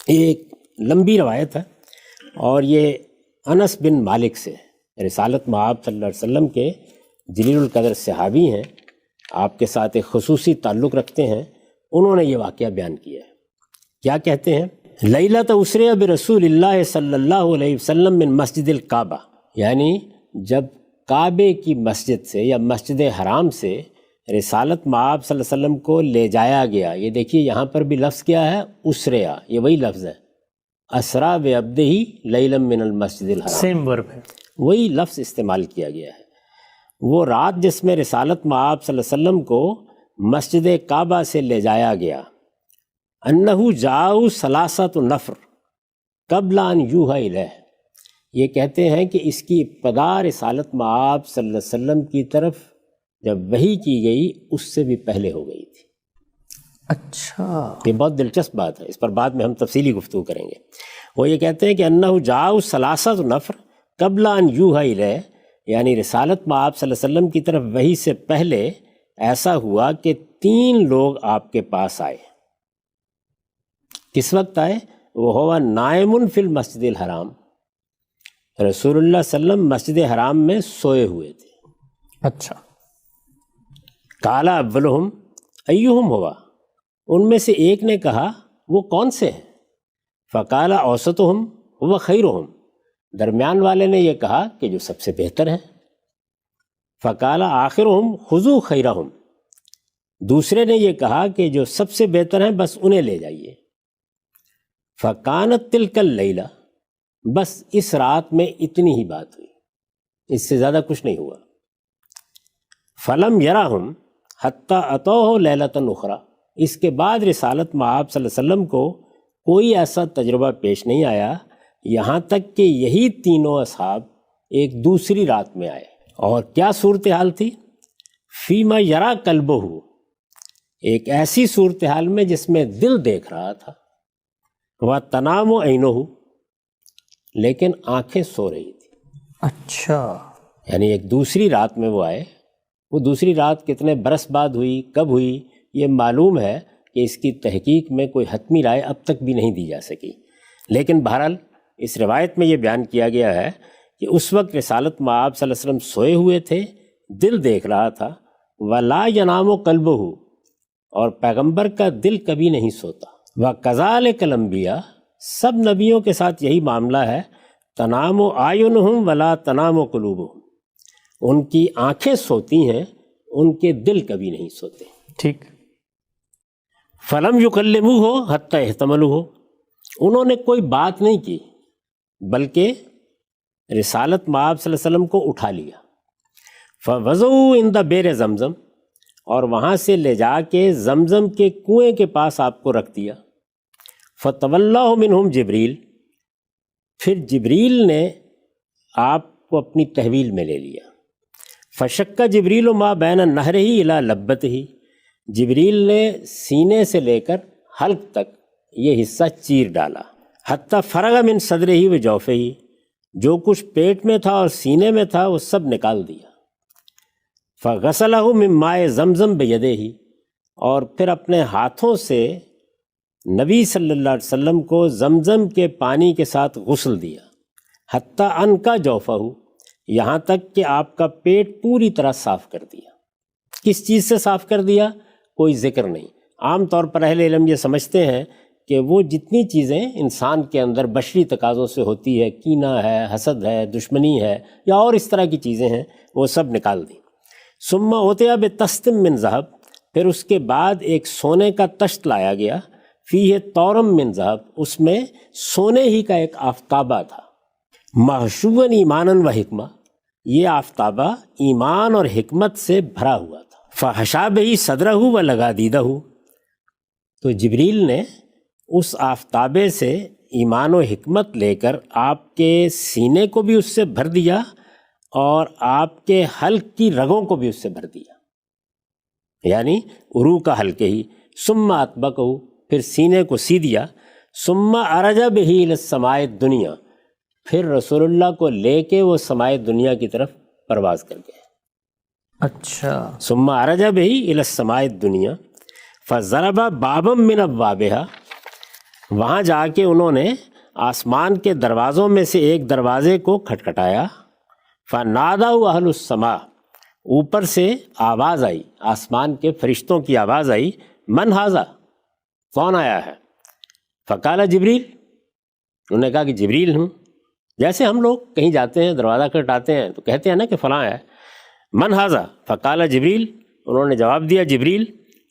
[SPEAKER 1] ایک لمبی روایت ہے اور یہ انس بن مالک سے، رسالت مآب صلی اللہ علیہ وسلم کے جلیل القدر صحابی ہیں، آپ کے ساتھ ایک خصوصی تعلق رکھتے ہیں. انہوں نے یہ واقعہ بیان کیا ہے. کیا کہتے ہیں؟ لیلۃ اسریٰ برسول اللہ صلی اللہ علیہ وسلم من مسجد الکعبہ، یعنی جب کعبے کی مسجد سے یا مسجد حرام سے رسالت مآب صلی اللہ علیہ وسلم کو لے جایا گیا. یہ دیکھیے یہاں پر بھی لفظ کیا ہے؟ اسریٰ، یہ وہی لفظ ہے. اسریٰ بعبدہ لیلا من المسجد الحرام،
[SPEAKER 3] سیم ورب ہے،
[SPEAKER 1] وہی لفظ استعمال کیا گیا ہے. وہ رات جس میں رسالت مآب صلی اللہ علیہ وسلم کو مسجد کعبہ سے لے جایا گیا، انہو جاؤ ثلاثۃ نفر قبل ان یوحی الیہ، یہ کہتے ہیں کہ اس کی ابتدا رسالت مآب صلی اللہ علیہ وسلم کی طرف جب وحی کی گئی اس سے بھی پہلے ہو گئی تھی.
[SPEAKER 3] اچھا،
[SPEAKER 1] یہ بہت دلچسپ بات ہے، اس پر بعد میں ہم تفصیلی گفتگو کریں گے. وہ یہ کہتے ہیں کہ انہو جاؤ ثلاثۃ نفر قبل ان یوحی الیہ، یعنی رسالت مآب صلی اللہ علیہ وسلم کی طرف وحی سے پہلے ایسا ہوا کہ 3 لوگ آپ کے پاس آئے. کس وقت آئے؟ وہ ہوا نائم فی المسجد الحرام، رسول اللہ صلی اللہ علیہ وسلم مسجد حرام میں سوئے ہوئے تھے.
[SPEAKER 3] اچھا.
[SPEAKER 1] قال اولہم ایہم ہوا، ان میں سے ایک نے کہا وہ کون سے ہیں؟ فقال اوسطہم ہوا خیرہم، درمیان والے نے یہ کہا کہ جو سب سے بہتر ہیں. فقال آخرہم خذوا خیرہم، دوسرے نے یہ کہا کہ جو سب سے بہتر ہیں بس انہیں لے جائیے. فکانت تلک اللیلہ، بس اس رات میں اتنی ہی بات ہوئی، اس سے زیادہ کچھ نہیں ہوا. فلم یراہم حتی اتوہ لیلۃ اخری، اس کے بعد رسالت مآب صلی اللہ علیہ وسلم کو کوئی ایسا تجربہ پیش نہیں آیا یہاں تک کہ یہی تینوں اصحاب ایک دوسری رات میں آئے. اور کیا صورتحال تھی؟ فیما یرا قلبہ، ایک ایسی صورتحال میں جس میں دل دیکھ رہا تھا، وہ تنام و عینہ، لیکن آنکھیں سو رہی تھی.
[SPEAKER 3] اچھا،
[SPEAKER 1] یعنی ایک دوسری رات میں وہ آئے. وہ دوسری رات کتنے برس بعد ہوئی، کب ہوئی، یہ معلوم ہے کہ اس کی تحقیق میں کوئی حتمی رائے اب تک بھی نہیں دی جا سکی. لیکن بہرحال اس روایت میں یہ بیان کیا گیا ہے کہ اس وقت رسالت مآب صلی اللہ علیہ وسلم سوئے ہوئے تھے، دل دیکھ رہا تھا. ولا ینام قلبہ، اور پیغمبر کا دل کبھی نہیں سوتا. وکذالک الانبیاء، سب نبیوں کے ساتھ یہی معاملہ ہے. تنام اعینہم ولا تنام قلوبہم، ان کی آنکھیں سوتی ہیں، ان کے دل کبھی نہیں سوتے.
[SPEAKER 3] ٹھیک.
[SPEAKER 1] فلم یکلموہ حتی احتملوہ، انہوں نے کوئی بات نہیں کی بلکہ رسالت مآب صلی اللہ علیہ وسلم کو اٹھا لیا. فوضعوا عند بئر زمزم، اور وہاں سے لے جا کے زمزم کے کنویں کے پاس آپ کو رکھ دیا۔ فتولہ منہم جبریل، پھر جبریل نے آپ کو اپنی تحویل میں لے لیا۔ فشک جبریل ما بین النہر ہی الی لبت ہی، جبریل نے سینے سے لے کر حلق تک یہ حصہ چیر ڈالا۔ حتی فرغ من صدر ہی و جوفہ ہی، جو کچھ پیٹ میں تھا اور سینے میں تھا وہ سب نکال دیا۔ فغسلہ من ماء زمزم بیدہ ہی، اور پھر اپنے ہاتھوں سے نبی صلی اللہ علیہ وسلم کو زمزم کے پانی کے ساتھ غسل دیا۔ حتی ان کا جوفہ، یہاں تک کہ آپ کا پیٹ پوری طرح صاف کر دیا۔ کس چیز سے صاف کر دیا؟ کوئی ذکر نہیں۔ عام طور پر اہل علم یہ سمجھتے ہیں کہ وہ جتنی چیزیں انسان کے اندر بشری تقاضوں سے ہوتی ہے، کینہ ہے، حسد ہے، دشمنی ہے، یا اور اس طرح کی چیزیں ہیں، وہ سب نکال دیں۔ ثم اوتیا بتستم من ذہب، پھر اس کے بعد ایک سونے کا تشت لایا گیا، فیہ طورم من ذہب، اس میں سونے ہی کا ایک آفتابہ تھا، محشوًا ایمانا و حکمہ، یہ آفتابہ ایمان اور حکمت سے بھرا ہوا تھا۔ فحشا بہ صدرہ و لگادیدہ، تو جبریل نے اس آفتابے سے ایمان و حکمت لے کر آپ کے سینے کو بھی اس سے بھر دیا اور آپ کے حلق کی رگوں کو بھی اس سے بھر دیا، یعنی عروق کا حلقے ہی۔ ثم اطبقہ، پھر سینے کو سی دیا۔ ثم عرج بہ الی السماء الدنیا، پھر رسول اللہ کو لے کے وہ سمائے دنیا کی طرف پرواز کر گئے۔
[SPEAKER 3] اچھا،
[SPEAKER 1] ثم عرج بہ الی السماء الدنیا فضرب بابا من ابوابہا، وہاں جا کے انہوں نے آسمان کے دروازوں میں سے ایک دروازے کو کھٹکھٹایا۔ فنادوا اہل السماء، اوپر سے آواز آئی، آسمان کے فرشتوں کی آواز آئی، من ھذا، کون آیا ہے؟ فقال جبریل، انہوں نے کہا کہ جبریل ہوں۔ جیسے ہم لوگ کہیں جاتے ہیں دروازہ کھٹکھٹاتے ہیں تو کہتے ہیں نا کہ فلاں ہے، من ھذا، فقال جبریل، انہوں نے جواب دیا جبریل،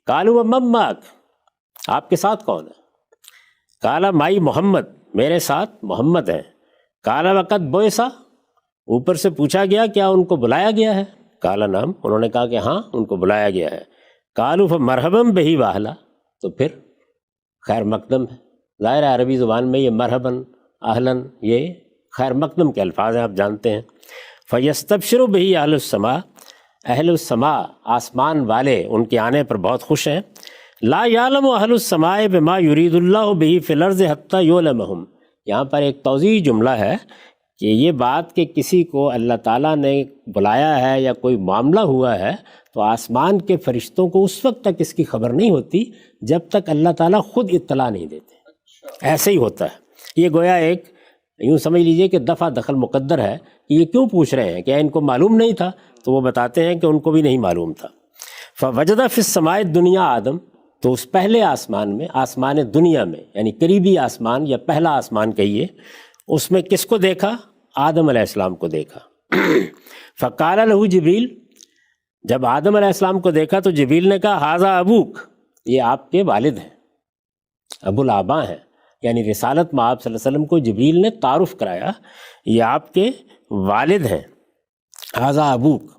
[SPEAKER 1] قالوا ومن معک، آپ کے ساتھ کون ہے؟ قال مائی محمد، میرے ساتھ محمد ہیں۔ قال وقد بعث، اوپر سے پوچھا گیا کیا ان کو بلایا گیا ہے؟ قال نعم، انہوں نے کہا کہ ہاں ان کو بلایا گیا ہے۔ قالوا فمرحبا بہ واہلا، تو پھر خیر مقدم ہے۔ ظاہر ہے عربی زبان میں یہ مرحباً، اہلاً، یہ خیر مقدم کے الفاظ ہیں، آپ جانتے ہیں۔ فیستبشر بہ اہل السماء، اہل السماء آسمان والے ان کے آنے پر بہت خوش ہیں۔ لا یعلم اہل السماء بما یرید اللہ بہ فی الارض حتی یعلمہم، یہاں پر ایک توضیحی جملہ ہے کہ یہ بات کہ کسی کو اللہ تعالیٰ نے بلایا ہے یا کوئی معاملہ ہوا ہے تو آسمان کے فرشتوں کو اس وقت تک اس کی خبر نہیں ہوتی جب تک اللہ تعالیٰ خود اطلاع نہیں دیتے۔ ایسے ہی ہوتا ہے، یہ گویا ایک یوں سمجھ لیجئے کہ دفع دخل مقدر ہے کہ یہ کیوں پوچھ رہے ہیں، کیا ان کو معلوم نہیں تھا؟ تو وہ بتاتے ہیں کہ ان کو بھی نہیں معلوم تھا۔ فوجد فی السماء الدنیا آدم، تو اس پہلے آسمان میں، آسمان دنیا میں یعنی قریبی آسمان یا پہلا آسمان کہیے، اس میں کس کو دیکھا؟ آدم علیہ السلام کو دیکھا۔ فقال لہ جبریل، جب آدم علیہ السلام کو دیکھا تو جبریل نے کہا ھذا ابوک، یہ آپ کے والد ہیں، ابو الآباء ہیں، یعنی رسالت میں آپ صلی اللہ علیہ وسلم کو جبریل نے تعارف کرایا، یہ آپ کے والد ہیں، ھذا ابوک۔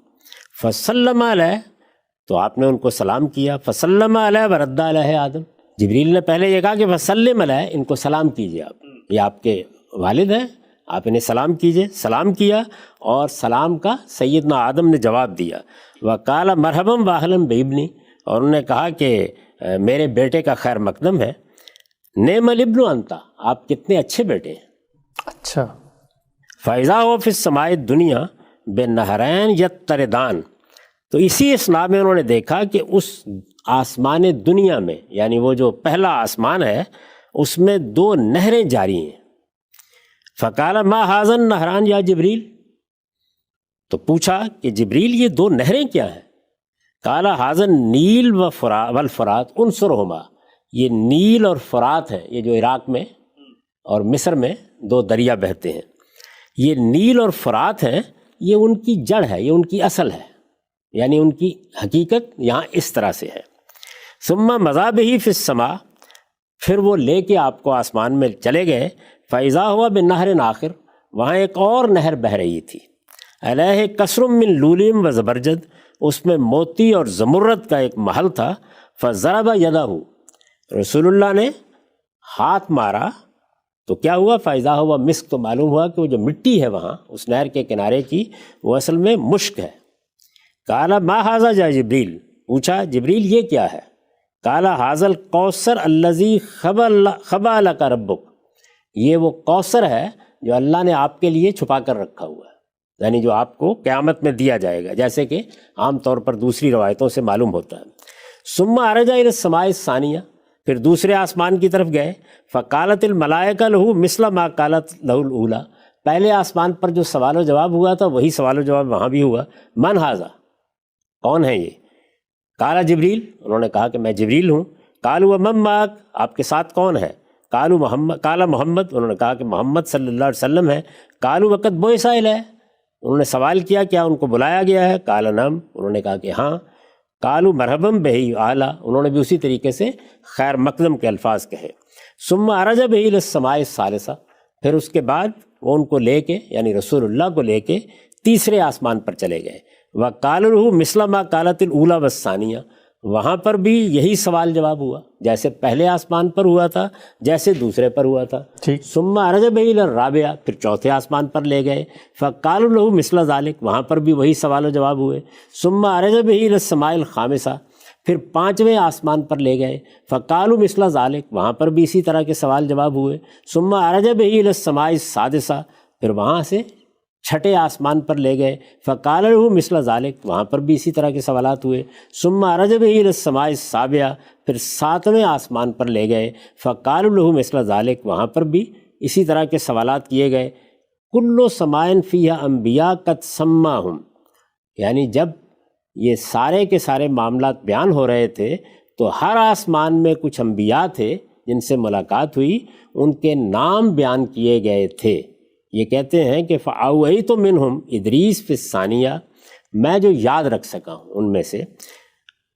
[SPEAKER 1] فسلم علیہ، تو آپ نے ان کو سلام کیا۔ فسلم علیہ ورد علیہ آدم، جبریل نے پہلے یہ کہا کہ فسلم علیہ، ان کو سلام کیجیے، آپ یہ آپ کے والد ہیں، آپ انہیں سلام کیجیے۔ سلام کیا اور سلام کا سیدنا آدم نے جواب دیا۔ وقال مرحبا واہلا بابنی، اور انہوں نے کہا کہ میرے بیٹے کا خیر مقدم ہے۔ نعم الابن انت، آپ کتنے اچھے بیٹے ہیں۔
[SPEAKER 3] اچھا،
[SPEAKER 1] فاذا هو فی السماء الدنیا بنہرین یتردان، تو اسی اسنا میں انہوں نے دیکھا کہ اس آسمان دنیا میں یعنی وہ جو پہلا آسمان ہے اس میں دو نہریں جاری ہیں۔ فقال ما ھذا النہران یا جبریل، تو پوچھا کہ جبریل یہ دو نہریں کیا ہیں؟ قال ھذا النیل والفرات انصرہما، یہ نیل اور فرات ہیں، یہ جو عراق میں اور مصر میں دو دریا بہتے ہیں، یہ نیل اور فرات ہیں، یہ ان کی جڑ ہے، یہ ان کی اصل ہے، یعنی ان کی حقیقت یہاں اس طرح سے ہے۔ ثم مضی بہ فی السماء، پھر وہ لے کے آپ کو آسمان میں چلے گئے۔ فاذا ہوا بنہر آخر، وہاں ایک اور نہر بہہ رہی تھی۔ علیہ کثر من لولیم و زبرجد، اس میں موتی اور زمرد کا ایک محل تھا، فضرب یدہ، رسول اللہ نے ہاتھ مارا تو کیا ہوا، فائزہ ہوا مسک، تو معلوم ہوا کہ وہ جو مٹی ہے وہاں اس نہر کے کنارے کی وہ اصل میں مشک ہے۔ قال ما ھذا یا جبریل، پوچھا جبریل یہ کیا ہے؟ قال ھذا الکوثر الذی خبأ لک ربک، یہ وہ کوثر ہے جو اللہ نے آپ کے لیے چھپا کر رکھا ہوا ہے، یعنی جو آپ کو قیامت میں دیا جائے گا، جیسے کہ عام طور پر دوسری روایتوں سے معلوم ہوتا ہے۔ ثم عرج الی السماء الثانیہ، پھر دوسرے آسمان کی طرف گئے، فقالت الملائکہ لہ مثل ما قالت لہ الاولی، پہلے آسمان پر جو سوال و جواب ہوا تھا وہی سوال و جواب وہاں بھی ہوا۔ من ھذا، کون ہے یہ؟ قال جبریل، انہوں نے کہا کہ میں جبریل ہوں۔ قالوا ومن معک، آپ کے ساتھ کون ہے؟ قالوا محمد، قال محمد، انہوں نے کہا کہ محمد صلی اللہ علیہ وسلم ہے۔ قالوا وقد بعث الیہ، انہوں نے سوال کیا کیا ان کو بلایا گیا ہے؟ قال نعم، انہوں نے کہا کہ ہاں۔ قالوا مرحبا بہ اعلیٰ، انہوں نے بھی اسی طریقے سے خیر مقدم کے الفاظ کہے۔ ثم عرج بہ الی السماء الثالثہ، پھر اس کے بعد وہ ان کو لے کے یعنی رسول اللہ کو لے کے تیسرے آسمان پر چلے گئے۔ وقال لہ مثل ما قالت الاولی والثانیہ، وہاں پر بھی یہی سوال جواب ہوا، جیسے پہلے آسمان پر ہوا تھا جیسے دوسرے پر ہوا تھا۔ ثم عرج بہ الی الرابعہ، پھر چوتھے آسمان پر لے گئے، فقالوا لہ مثل ذلک، وہاں پر بھی وہی سوال و جواب ہوئے۔ ثم عرج بہ الی السماء الخامسہ، پھر پانچویں آسمان پر لے گئے، فقالوا مثل ذلک، وہاں پر بھی اسی طرح کے سوال جواب ہوئے۔ ثم عرج بہ الی السماء السادسہ، پھر وہاں سے چھٹے آسمان پر لے گئے، فقال لہ مثل ذالک، وہاں پر بھی اسی طرح کے سوالات ہوئے۔ ثم عرج بہ الی السماء السابعہ، پھر ساتویں آسمان پر لے گئے، فقال لہ مثل ذالک، وہاں پر بھی اسی طرح کے سوالات کیے گئے۔ کل سماء فیہا انبیاء قد سماہم، یعنی جب یہ سارے کے سارے معاملات بیان ہو رہے تھے تو ہر آسمان میں کچھ انبیاء تھے جن سے ملاقات ہوئی، ان کے نام بیان کیے گئے تھے۔ یہ کہتے ہیں کہ فَأَوْحَيْتُ مِنْهُمْ إِدْرِيسَ فِي الثَّانِيَةِ، میں جو یاد رکھ سکا ہوں ان میں سے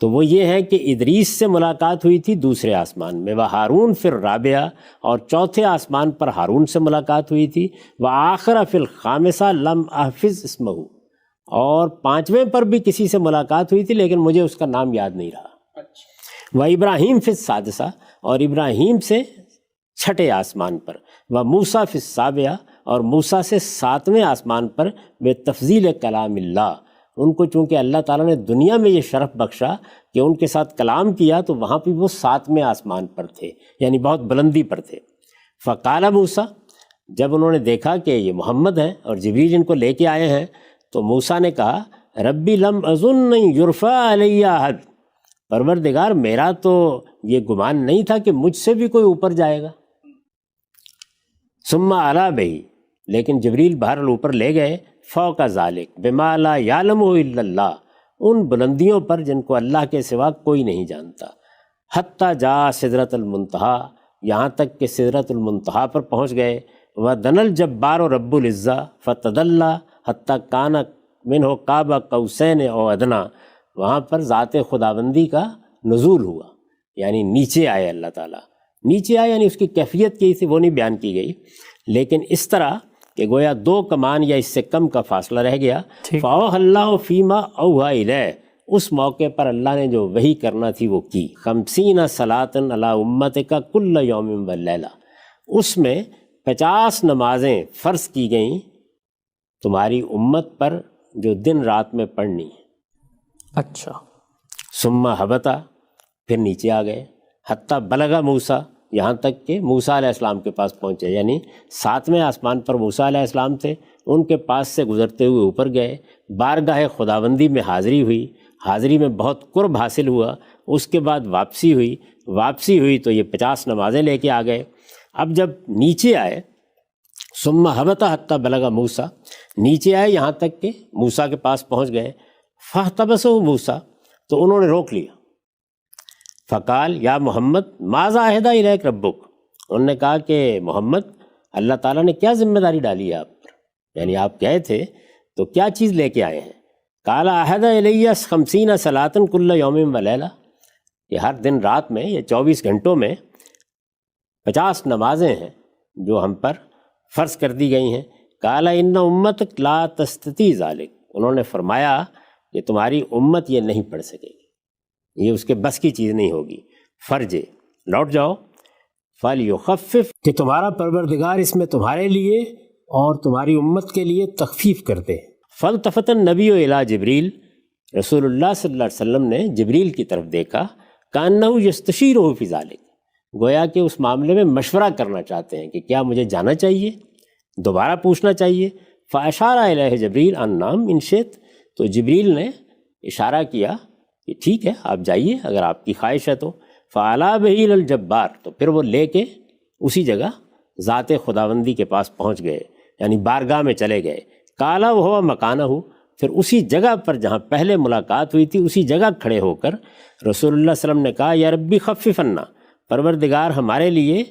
[SPEAKER 1] تو وہ یہ ہے کہ ادریس سے ملاقات ہوئی تھی دوسرے آسمان میں، وہارون فی الرابعہ، اور چوتھے آسمان پر ہارون سے ملاقات ہوئی تھی، وآخر فی الخامسہ لم احفظ اسمہ، اور پانچویں پر بھی کسی سے ملاقات ہوئی تھی لیکن مجھے اس کا نام یاد نہیں رہا۔ وابراہیم فی السادسہ، اور ابراہیم سے چھٹے آسمان پر، وموسیٰ فی السابعہ، اور موسیٰ سے ساتویں آسمان پر، بے تفضیل کلام اللہ، ان کو چونکہ اللہ تعالیٰ نے دنیا میں یہ شرف بخشا کہ ان کے ساتھ کلام کیا تو وہاں پہ وہ ساتویں آسمان پر تھے، یعنی بہت بلندی پر تھے۔ فقال موسیٰ، جب انہوں نے دیکھا کہ یہ محمد ہیں اور جبریل ان کو لے کے آئے ہیں تو موسیٰ نے کہا ربی لم اظن یرفع علی احد، پروردگار میرا تو یہ گمان نہیں تھا کہ مجھ سے بھی کوئی اوپر جائے گا۔ ثم علا بہی، لیکن جبریل بہرحال اوپر لے گئے، فوق ذالک بما لا یعلمہ الا اللہ، ان بلندیوں پر جن کو اللہ کے سوا کوئی نہیں جانتا۔ حتیٰ جا سدرۃ المنتہا، یہاں تک کہ سدرۃ المنتہا پر پہنچ گئے۔ وَدَنَا الْجَبَّارُ رَبُّ الْعِزَّةِ فَتَدَلَّى حَتَّى كَانَ مِنْهُ قَابَ قَوْسَيْنِ أَوْ أَدْنَىٰ، وہاں پر ذات خداوندی کا نزول ہوا، یعنی نیچے آئے اللہ تعالیٰ، نیچے آئے یعنی اس کی کیفیت کی تھی وہ نہیں بیان کی گئی، لیکن اس طرح کہ گویا 2 کمان یا اس سے کم کا فاصلہ رہ گیا۔ فَأَوْحَى اللَّهُ فِيمَا أَوْحَىٰ إِلَيْهِ، اس موقع پر اللہ نے جو وحی کرنا تھی وہ کی۔ 50 صلاۃ علی امتک کل یوم واللیلہ، اس میں 50 نمازیں فرض کی گئیں تمہاری امت پر جو دن رات میں پڑھنی ہے۔
[SPEAKER 3] اچھا۔
[SPEAKER 1] ثم ہبطا، پھر نیچے آ گئے، حتیٰ بلغ موسیٰ، یہاں تک کہ موسیٰ علیہ السلام کے پاس پہنچے، یعنی 7ویں آسمان پر موسیٰ علیہ السلام تھے، ان کے پاس سے گزرتے ہوئے اوپر گئے، بارگاہ خداوندی میں حاضری ہوئی، حاضری میں بہت قرب حاصل ہوا، اس کے بعد واپسی ہوئی تو یہ 50 نمازیں لے کے آ گئے۔ اب جب نیچے آئے، ثم ہبط حتیٰ بلغ موسیٰ، نیچے آئے یہاں تک کہ موسیٰ کے پاس پہنچ گئے، فاحتبسہ موسیٰ، تو انہوں نے روک لیا۔ فقال یا محمد ماذا عہد الیک ربک، انہوں نے کہا کہ محمد اللہ تعالیٰ نے کیا ذمہ داری ڈالی ہے آپ پر، یعنی آپ گئے تھے تو کیا چیز لے کے آئے ہیں؟ قال عہد الی 50 صلاۃ کل یوم ولیلہ، کہ ہر دن رات میں یہ 24 گھنٹوں میں 50 نمازیں ہیں جو ہم پر فرض کر دی گئی ہیں۔ قال ان امتک لا تستطیع ذلک، انہوں نے فرمایا کہ تمہاری امت یہ نہیں پڑھ سکے گی، یہ اس کے بس کی چیز نہیں ہوگی۔ فرجے، لوٹ جاؤ، فَلْيُخَفِّفْ، کہ تمہارا پروردگار اس میں تمہارے لیے اور تمہاری امت کے لیے تخفیف کر دے۔ فَالْتَفَتَ النَّبِيُّ إِلَىٰ جِبْرِيلَ، رسول اللہ صلی اللہ علیہ وسلم نے جبریل کی طرف دیکھا، كَأَنَّهُ يَسْتَشِيرُهُ فِي ذَلِكَ، گویا کہ اس معاملے میں مشورہ کرنا چاہتے ہیں کہ کیا مجھے جانا چاہیے، دوبارہ پوچھنا چاہیے۔ فَأَشَارَ إِلَيْهِ جِبْرِيلُ أَن نَّامْ إِن شِئْتَ، تو جبریل نے اشارہ کیا کہ ٹھیک ہے آپ جائیے اگر آپ کی خواہش ہے تو۔ فَعَلَا بِهِ إِلَى الْجَبَّارِ، تو پھر وہ لے کے اسی جگہ ذات خداوندی کے پاس پہنچ گئے، یعنی بارگاہ میں چلے گئے۔ کالا وہ مکانہ، پھر اسی جگہ پر جہاں پہلے ملاقات ہوئی تھی اسی جگہ کھڑے ہو کر رسول اللہ صلی اللہ علیہ وسلم نے کہا، یا ربی خفف عنا، پروردگار ہمارے لیے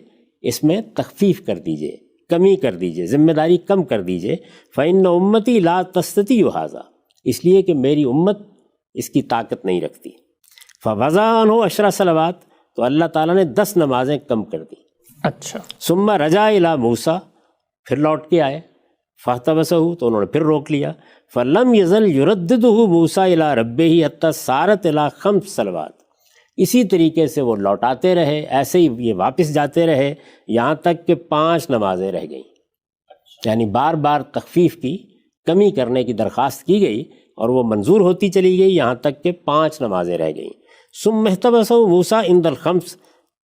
[SPEAKER 1] اس میں تخفیف کر دیجئے، کمی کر دیجئے، ذمہ داری کم کر دیجئے۔ فإن امتی لا تستطيع ھذا، اس لیے کہ میری امت اس کی طاقت نہیں رکھتی۔ فوضع عنہ 10 صلوات، تو اللہ تعالیٰ نے 10 نمازیں کم کر دی۔
[SPEAKER 3] اچھا،
[SPEAKER 1] ثم رجع الی موسیٰ، پھر لوٹ کے آئے، فاحتبسہ، تو انہوں نے پھر روک لیا۔ فلم یزل یرددہ موسیٰ الی ربہ حتی صارت الی 5 صلوات، اسی طریقے سے وہ لوٹاتے رہے، ایسے ہی یہ واپس جاتے رہے یہاں تک کہ 5 نمازیں رہ گئیں، یعنی بار بار تخفیف کی، کمی کرنے کی درخواست کی گئی اور وہ منظور ہوتی چلی گئی یہاں تک کہ 5 نمازیں رہ گئیں۔ ثم احتبسہ موسیٰ عند الخمس،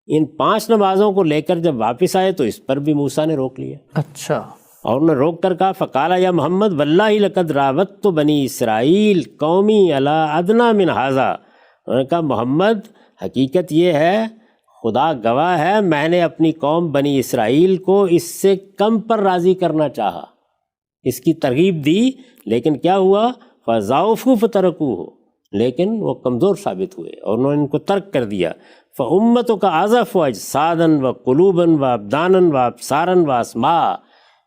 [SPEAKER 1] ان 5 نمازوں کو لے کر جب واپس آئے تو اس پر بھی موسیٰ نے روک لیا،
[SPEAKER 3] اچھا،
[SPEAKER 1] اور انہوں نے روک کر کہا، فقال یا محمد واللہ لقد راودت بنی اسرائیل قومی علی ادنی من ھذا، انہوں نے کہا محمد حقیقت یہ ہے، خدا گواہ ہے، میں نے اپنی قوم بنی اسرائیل کو اس سے کم پر راضی کرنا چاہا، اس کی ترغیب دی، لیکن کیا ہوا، فضعفوا فترکوہ، لیکن وہ کمزور ثابت ہوئے اور انہوں نے ان کو ترک کر دیا۔ فامتک اضعف اجسادا وقلوبا وابدانا وابصارا واسماء،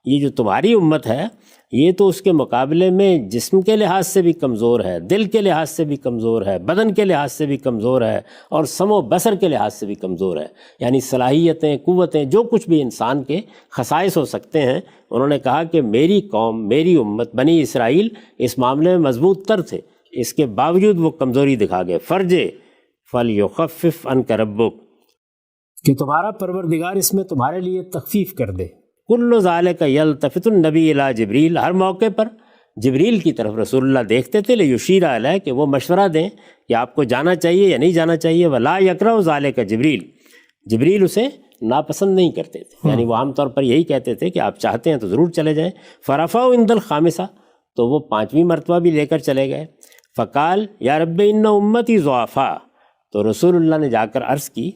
[SPEAKER 1] یہ جو تمہاری امت ہے یہ تو اس کے مقابلے میں جسم کے لحاظ سے بھی کمزور ہے، دل کے لحاظ سے بھی کمزور ہے، بدن کے لحاظ سے بھی کمزور ہے، اور سمع و بصر کے لحاظ سے بھی کمزور ہے، یعنی صلاحیتیں، قوتیں، جو کچھ بھی انسان کے خصائص ہو سکتے ہیں۔ انہوں نے کہا کہ میری قوم، میری امت بنی اسرائیل اس معاملے میں مضبوط تر تھے، اس کے باوجود وہ کمزوری دکھا گئے۔ فرجے فَلْيُخَفِّفْ عَنْكَ رَبُّكَ، کہ تمہارا پروردگار اس میں تمہارے لیے تخفیف کر دے۔ کل ذالک یلتفت النبی الی جبریل، ہر موقع پر جبریل کی طرف رسول اللہ دیکھتے تھے، لیشیر علیہ، کہ وہ مشورہ دیں کہ آپ کو جانا چاہیے یا نہیں جانا چاہیے۔ ولا یکرہ ذالک جبریل، جبریل اسے ناپسند نہیں کرتے تھے، یعنی وہ عام طور پر یہی کہتے تھے کہ آپ چاہتے ہیں تو ضرور چلے جائیں۔ فرفعوا عند الخامسہ، تو وہ 5ویں مرتبہ بھی لے کر چلے گئے۔ فقال یا رب ان امتی ضعفاء، تو رسول اللہ نے جا کر عرض کی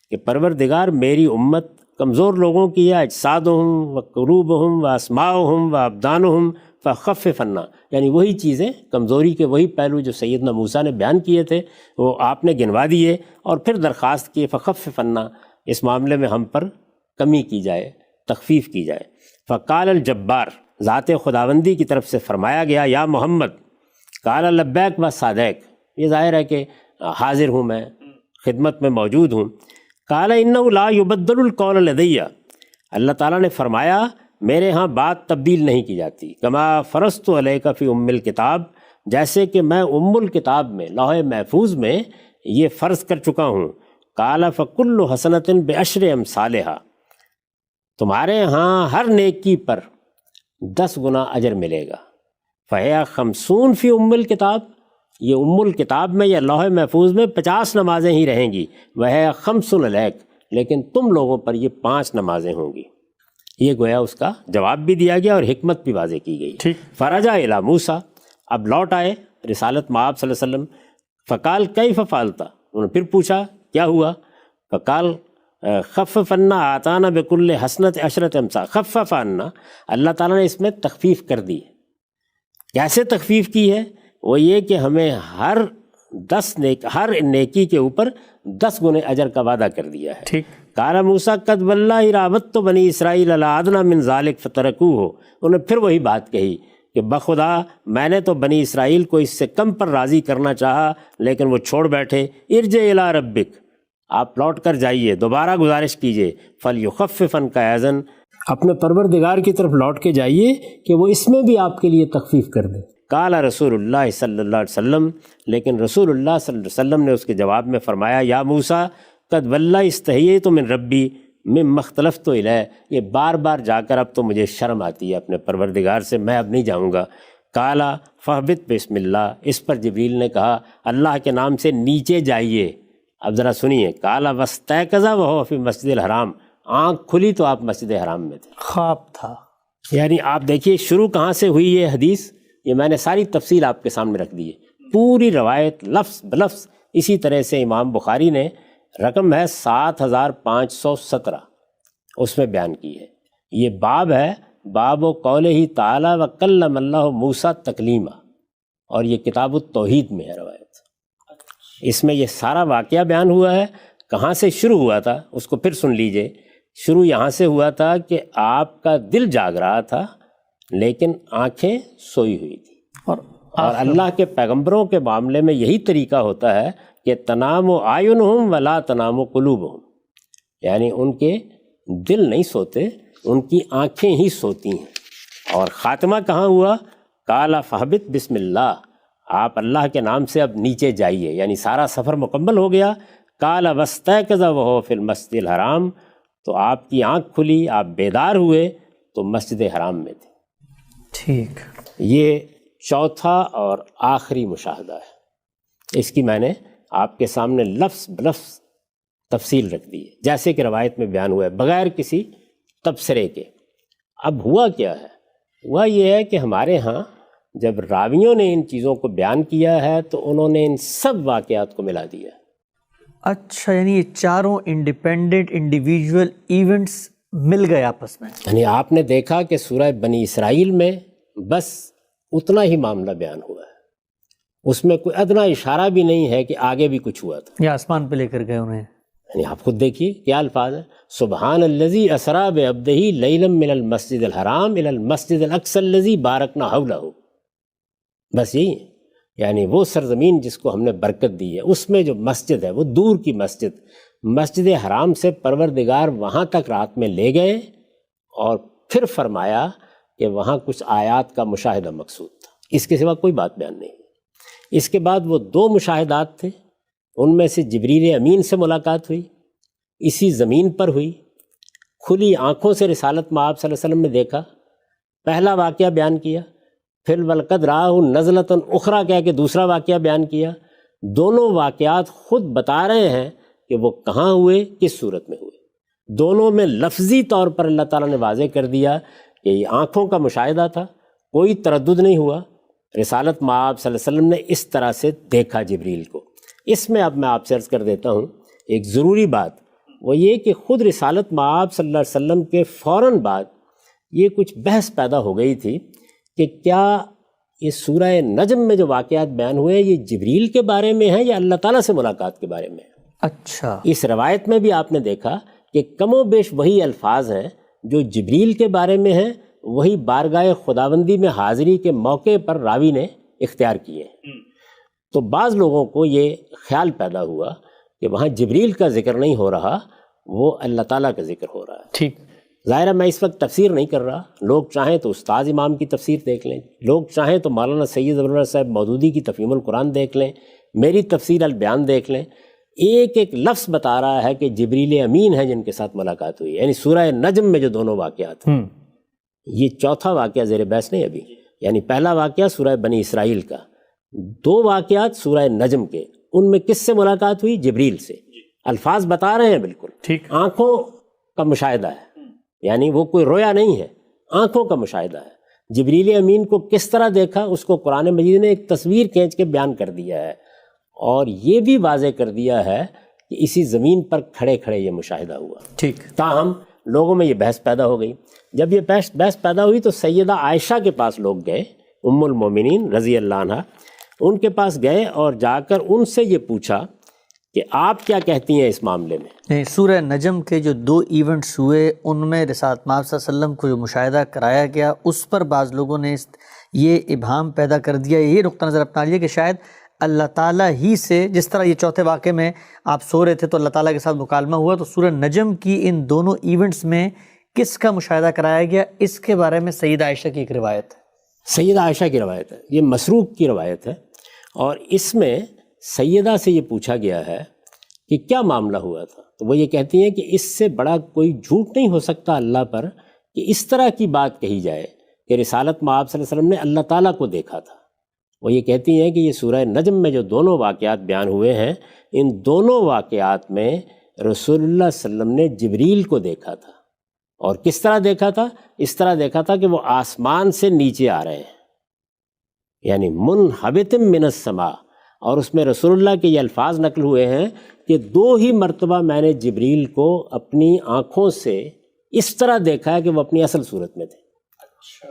[SPEAKER 1] کہ پروردگار میری امت کمزور لوگوں کی ہے، اجسادہم و قلوبہم و اسماؤہم و ابدانہم فخفف عنا، یعنی وہی چیزیں، کمزوری کے وہی پہلو جو سیدنا موسیٰ نے بیان کیے تھے وہ آپ نے گنوا دیے، اور پھر درخواست کی فخفف عنا، اس معاملے میں ہم پر کمی کی جائے، تخفیف کی جائے۔ فقال الجبار، ذات خداوندی کی طرف سے فرمایا گیا، یا محمد، قال لبیک و صادق، یہ ظاہر ہے کہ حاضر ہوں، میں خدمت میں موجود ہوں۔ قال انہ لا یبدل القول لدی، اللہ تعالیٰ نے فرمایا میرے ہاں بات تبدیل نہیں کی جاتی۔ کما فرضت علیک فی ام الکتاب، جیسے کہ میں ام الکتاب میں، لوح محفوظ میں یہ فرض کر چکا ہوں۔ قال فکل حسنۃ بعشر امثالھا، تمہارے ہاں ہر نیکی پر 10 گنا اجر ملے گا۔ فہی 50 فی ام الکتاب، یہ ام الکتاب میں یا لوح محفوظ میں 50 نمازیں ہی رہیں گی۔ وہ 5 علیک، لیکن تم لوگوں پر یہ 5 نمازیں ہوں گی۔ یہ گویا اس کا جواب بھی دیا گیا اور حکمت بھی واضح کی گئی۔ فرجع الی موسیٰ، اب لوٹ آئے رسالت مآب صلی اللہ علیہ وسلم۔ فقال کیف فعلت، انہوں نے پھر پوچھا کیا ہوا؟ فقال خفف عنا آتانا بکل حسنۃ 10 امثال، خفف عنا، اللہ تعالیٰ نے اس میں تخفیف کر دی۔ کیسے تخفیف کی ہے؟ وہ یہ کہ ہمیں ہر نیکی کے اوپر 10 گنے اجر کا وعدہ کر دیا ہے۔
[SPEAKER 3] ٹھیک۔
[SPEAKER 1] قال موسیٰ قد واللہ راودت بنی اسرائیل علی ادنی من ذلک فترکوہ، انہوں نے پھر وہی بات کہی کہ بخدا میں نے تو بنی اسرائیل کو اس سے کم پر راضی کرنا چاہا لیکن وہ چھوڑ بیٹھے۔ ارجع الی ربک، آپ لوٹ کر جائیے، دوبارہ گزارش کیجیے، فلیخفف عنک ایضا، اپنے پروردگار کی طرف لوٹ کے جائیے کہ وہ اس میں بھی آپ کے لیے تخفیف کر دے۔ قال رسول اللہ صلی اللہ علیہ وسلم، لیکن رسول اللہ صلی اللہ علیہ وسلم نے اس کے جواب میں فرمایا یا موسیٰ قد واللہ استحییت من ربی مما اختلفت الیہ، یہ بار بار جا کر اب تو مجھے شرم آتی ہے اپنے پروردگار سے، میں اب نہیں جاؤں گا۔ قالا فاہبط بسم اللہ، اس پر جبریل نے کہا اللہ کے نام سے نیچے جائیے۔ اب ذرا سنیے، قالا واستیقظ وہو فی مسجد الحرام، آنکھ کھلی تو آپ مسجد حرام میں تھے،
[SPEAKER 3] خواب تھا۔
[SPEAKER 1] یعنی آپ دیکھیے شروع کہاں سے ہوئی یہ حدیث، یہ میں نے ساری تفصیل آپ کے سامنے رکھ دی ہے، پوری روایت لفظ بلفظ اسی طرح سے امام بخاری نے، رقم ہے 7517، اس میں بیان کی ہے۔ یہ باب ہے باب و قولہ تعالی و کلم اللہ موسیٰ تکلیما، اور یہ کتاب التوحید میں ہے روایت۔ اس میں یہ سارا واقعہ بیان ہوا ہے، کہاں سے شروع ہوا تھا اس کو پھر سن لیجئے۔ شروع یہاں سے ہوا تھا کہ آپ کا دل جاگ رہا تھا لیکن آنکھیں سوئی ہوئی تھی، اور اللہ کے پیغمبروں کے معاملے میں یہی طریقہ ہوتا ہے کہ تنام اعینہم ولا تنام قلوبہم، یعنی ان کے دل نہیں سوتے، ان کی آنکھیں ہی سوتی ہیں۔ اور خاتمہ کہاں ہوا؟ قال فاہبط بسم اللہ، آپ اللہ کے نام سے اب نیچے جائیے، یعنی سارا سفر مکمل ہو گیا۔ قال واستیقظ وہو فی المسجد الحرام، تو آپ کی آنکھ کھلی، آپ بیدار ہوئے تو مسجد حرام میں تھے۔
[SPEAKER 3] ٹھیک،
[SPEAKER 1] یہ چوتھا اور آخری مشاہدہ ہے، اس کی میں نے آپ کے سامنے لفظ بلفظ تفصیل رکھ دی ہے جیسے کہ روایت میں بیان ہوا ہے، بغیر کسی تبصرے کے۔ اب ہوا کیا ہے؟ ہوا یہ ہے کہ ہمارے ہاں جب راویوں نے ان چیزوں کو بیان کیا ہے تو انہوں نے ان سب واقعات کو ملا دیا۔
[SPEAKER 3] اچھا، یعنی یہ چاروں انڈیپینڈنٹ انڈیویجول ایونٹس مل گئے آپس میں۔
[SPEAKER 1] یعنی آپ نے دیکھا کہ سورہ بنی اسرائیل میں بس اتنا ہی معاملہ بیان ہوا ہے، اس میں کوئی ادنا اشارہ بھی نہیں ہے کہ آگے بھی کچھ ہوا تھا۔
[SPEAKER 3] یہ آسمان پہ لے کر گئے انہیں۔
[SPEAKER 1] یعنی آپ خود دیکھیے کیا الفاظ ہیں، سبحان الذی اسریٰ بعبدہ لیلا من المسجد الحرام الی المسجد الاقصی الذی بارکنا حولہ، بس یہی ہے۔ یعنی وہ سرزمین جس کو ہم نے برکت دی ہے، اس میں جو مسجد ہے وہ دور کی مسجد، مسجد حرام سے پروردگار وہاں تک رات میں لے گئے، اور پھر فرمایا کہ وہاں کچھ آیات کا مشاہدہ مقصود تھا، اس کے سوا کوئی بات بیان نہیں۔ اس کے بعد وہ 2 مشاہدات تھے، ان میں سے جبریل امین سے ملاقات ہوئی، اسی زمین پر ہوئی، کھلی آنکھوں سے رسالت مآب صلی اللہ علیہ وسلم نے دیکھا، پہلا واقعہ بیان کیا، پھر وَلَقَدْ رَآهُ نَزْلَةً اُخْرَىٰ کہہ کے دوسرا واقعہ بیان کیا۔ دونوں واقعات خود بتا رہے ہیں کہ وہ کہاں ہوئے، کس صورت میں ہوئے۔ دونوں میں لفظی طور پر اللہ تعالیٰ نے واضح کر دیا کہ یہ آنکھوں کا مشاہدہ تھا، کوئی تردد نہیں ہوا، رسالت مآب صلی اللہ علیہ وسلم نے اس طرح سے دیکھا جبریل کو۔ اس میں اب میں آپ سے عرض کر دیتا ہوں ایک ضروری بات، وہ یہ کہ خود رسالت مآب صلی اللہ علیہ وسلم کے فوراً بعد یہ کچھ بحث پیدا ہو گئی تھی کہ کیا یہ سورہ نجم میں جو واقعات بیان ہوئے یہ جبریل کے بارے میں ہیں یا اللہ تعالیٰ سے ملاقات کے بارے میں؟
[SPEAKER 3] اچھا،
[SPEAKER 1] اس روایت میں بھی آپ نے دیکھا کہ کم و بیش وہی الفاظ ہیں جو جبریل کے بارے میں ہیں، وہی بارگاہ خداوندی میں حاضری کے موقع پر راوی نے اختیار کیے ہیں۔ تو بعض لوگوں کو یہ خیال پیدا ہوا کہ وہاں جبریل کا ذکر نہیں ہو رہا، وہ اللہ تعالیٰ کا ذکر ہو رہا ہے۔
[SPEAKER 3] ٹھیک،
[SPEAKER 1] ظاہر ہے میں اس وقت تفسیر نہیں کر رہا، لوگ چاہیں تو استاذ امام کی تفسیر دیکھ لیں، لوگ چاہیں تو مولانا سید ابوالفضل صاحب مودودی کی تفہیم القرآن دیکھ لیں، میری تفسیر البیان دیکھ لیں۔ ایک ایک لفظ بتا رہا ہے کہ جبریل امین ہیں جن کے ساتھ ملاقات ہوئی، یعنی سورہ نجم میں جو دونوں واقعات ہیں۔ یہ چوتھا واقعہ زیر بحث نہیں ابھی، یعنی پہلا واقعہ سورہ بنی اسرائیل کا، 2 واقعات سورہ نجم کے، ان میں کس سے ملاقات ہوئی؟ جبریل سے۔ الفاظ بتا رہے ہیں بالکل،
[SPEAKER 3] ٹھیک،
[SPEAKER 1] آنکھوں کا مشاہدہ ہے، یعنی وہ کوئی رویا نہیں ہے، آنکھوں کا مشاہدہ ہے۔ جبریل امین کو کس طرح دیکھا اس کو قرآن مجید نے ایک تصویر کھینچ کے بیان کر دیا ہے، اور یہ بھی واضح کر دیا ہے کہ اسی زمین پر کھڑے کھڑے یہ مشاہدہ ہوا۔
[SPEAKER 3] ٹھیک،
[SPEAKER 1] تاہم لوگوں میں یہ بحث پیدا ہو گئی۔ جب یہ بحث پیدا ہوئی تو سیدہ عائشہ کے پاس لوگ گئے، ام المومنین رضی اللہ عنہ، ان کے پاس گئے اور جا کر ان سے یہ پوچھا کہ آپ کیا کہتی ہیں اس معاملے میں؟
[SPEAKER 3] سورہ نجم کے جو 2 ایونٹس ہوئے ان میں رسالت مآب صلی اللہ علیہ وسلم کو جو مشاہدہ کرایا گیا، اس پر بعض لوگوں نے یہ ابہام پیدا کر دیا، یہ نقطہ نظر اپنا لیا کہ شاید اللہ تعالیٰ ہی سے، جس طرح یہ چوتھے واقعے میں آپ سو رہے تھے تو اللہ تعالیٰ کے ساتھ مکالمہ ہوا، تو سورہ نجم کی ان دونوں ایونٹس میں کس کا مشاہدہ کرایا گیا، اس کے بارے میں سیدہ عائشہ کی ایک روایت ہے۔
[SPEAKER 1] سیدہ عائشہ کی روایت ہے، یہ مسروق کی روایت ہے، اور اس میں سیدہ سے یہ پوچھا گیا ہے کہ کیا معاملہ ہوا تھا، تو وہ یہ کہتی ہیں کہ اس سے بڑا کوئی جھوٹ نہیں ہو سکتا اللہ پر کہ اس طرح کی بات کہی جائے کہ رسالت مآب صلی اللہ علیہ وسلم نے اللہ تعالیٰ کو دیکھا تھا۔ وہ یہ کہتی ہیں کہ یہ سورہ نجم میں جو دونوں واقعات بیان ہوئے ہیں، ان دونوں واقعات میں رسول اللہ صلی اللہ علیہ وسلم نے جبریل کو دیکھا تھا، اور کس طرح دیکھا تھا؟ اس طرح دیکھا تھا کہ وہ آسمان سے نیچے آ رہے ہیں، یعنی منحبت من السماء، اور اس میں رسول اللہ کے یہ الفاظ نقل ہوئے ہیں کہ 2 ہی مرتبہ میں نے جبریل کو اپنی آنکھوں سے اس طرح دیکھا ہے کہ وہ اپنی اصل صورت میں تھے،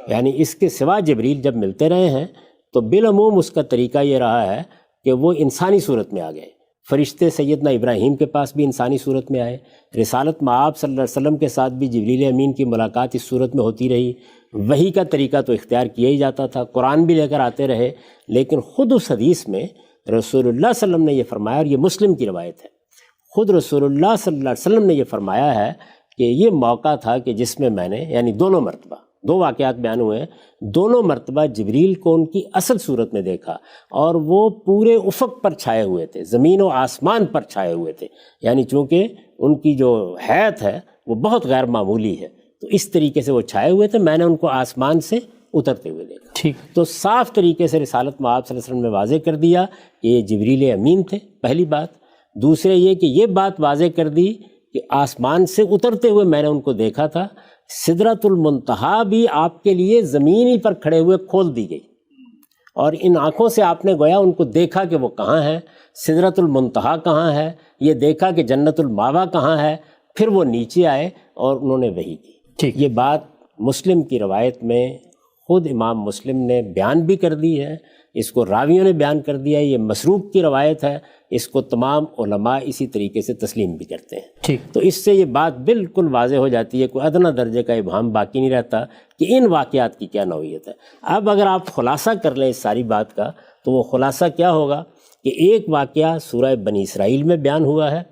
[SPEAKER 1] یعنی اس کے سوا جبریل جب ملتے رہے ہیں تو بالعموم اس کا طریقہ یہ رہا ہے کہ وہ انسانی صورت میں آ گئے۔ فرشتے سیدنا ابراہیم کے پاس بھی انسانی صورت میں آئے، رسالت مآب صلی اللہ علیہ وسلم کے ساتھ بھی جبریل امین کی ملاقات اس صورت میں ہوتی رہی۔ وحی کا طریقہ تو اختیار کیا ہی جاتا تھا، قرآن بھی لے کر آتے رہے، لیکن خود اس حدیث میں رسول اللہ صلی اللہ علیہ وسلم نے یہ فرمایا، اور یہ مسلم کی روایت ہے، خود رسول اللہ صلی اللہ علیہ وسلم نے یہ فرمایا ہے کہ یہ موقع تھا کہ جس میں میں نے، یعنی دونوں مرتبہ 2 واقعات بیان ہوئے ہیں، دونوں مرتبہ جبریل کو ان کی اصل صورت میں دیکھا، اور وہ پورے افق پر چھائے ہوئے تھے، زمین و آسمان پر چھائے ہوئے تھے، یعنی چونکہ ان کی جو حیت ہے وہ بہت غیر معمولی ہے، تو اس طریقے سے وہ چھائے ہوئے تھے، میں نے ان کو آسمان سے اترتے ہوئے دیکھا۔
[SPEAKER 3] ٹھیک،
[SPEAKER 1] تو صاف طریقے سے رسالت مآب صلی اللہ علیہ وسلم نے واضح کر دیا کہ یہ جبریل امین تھے، پہلی بات۔ دوسرے یہ کہ یہ بات واضح کر دی کہ آسمان سے اترتے ہوئے میں نے ان کو دیکھا تھا، سدرۃ المنتہا بھی آپ کے لیے زمین ہی پر کھڑے ہوئے کھول دی گئی، اور ان آنکھوں سے آپ نے گویا ان کو دیکھا کہ وہ کہاں ہے، سدرۃ المنتہا کہاں ہے، یہ دیکھا کہ جنت الماوا کہاں ہے، پھر وہ نیچے آئے اور انہوں نے وحی کی۔
[SPEAKER 3] ٹھیک،
[SPEAKER 1] یہ بات مسلم کی روایت میں خود امام مسلم نے بیان بھی کر دی ہے، اس کو راویوں نے بیان کر دیا ہے، یہ مسروق کی روایت ہے، اس کو تمام علماء اسی طریقے سے تسلیم بھی کرتے ہیں۔
[SPEAKER 3] ٹھیک،
[SPEAKER 1] تو اس سے یہ بات بالکل واضح ہو جاتی ہے، کوئی ادنیٰ درجے کا ابہام باقی نہیں رہتا کہ ان واقعات کی کیا نوعیت ہے۔ اب اگر آپ خلاصہ کر لیں اس ساری بات کا، تو وہ خلاصہ کیا ہوگا کہ ایک واقعہ سورہ بنی اسرائیل میں بیان ہوا ہے،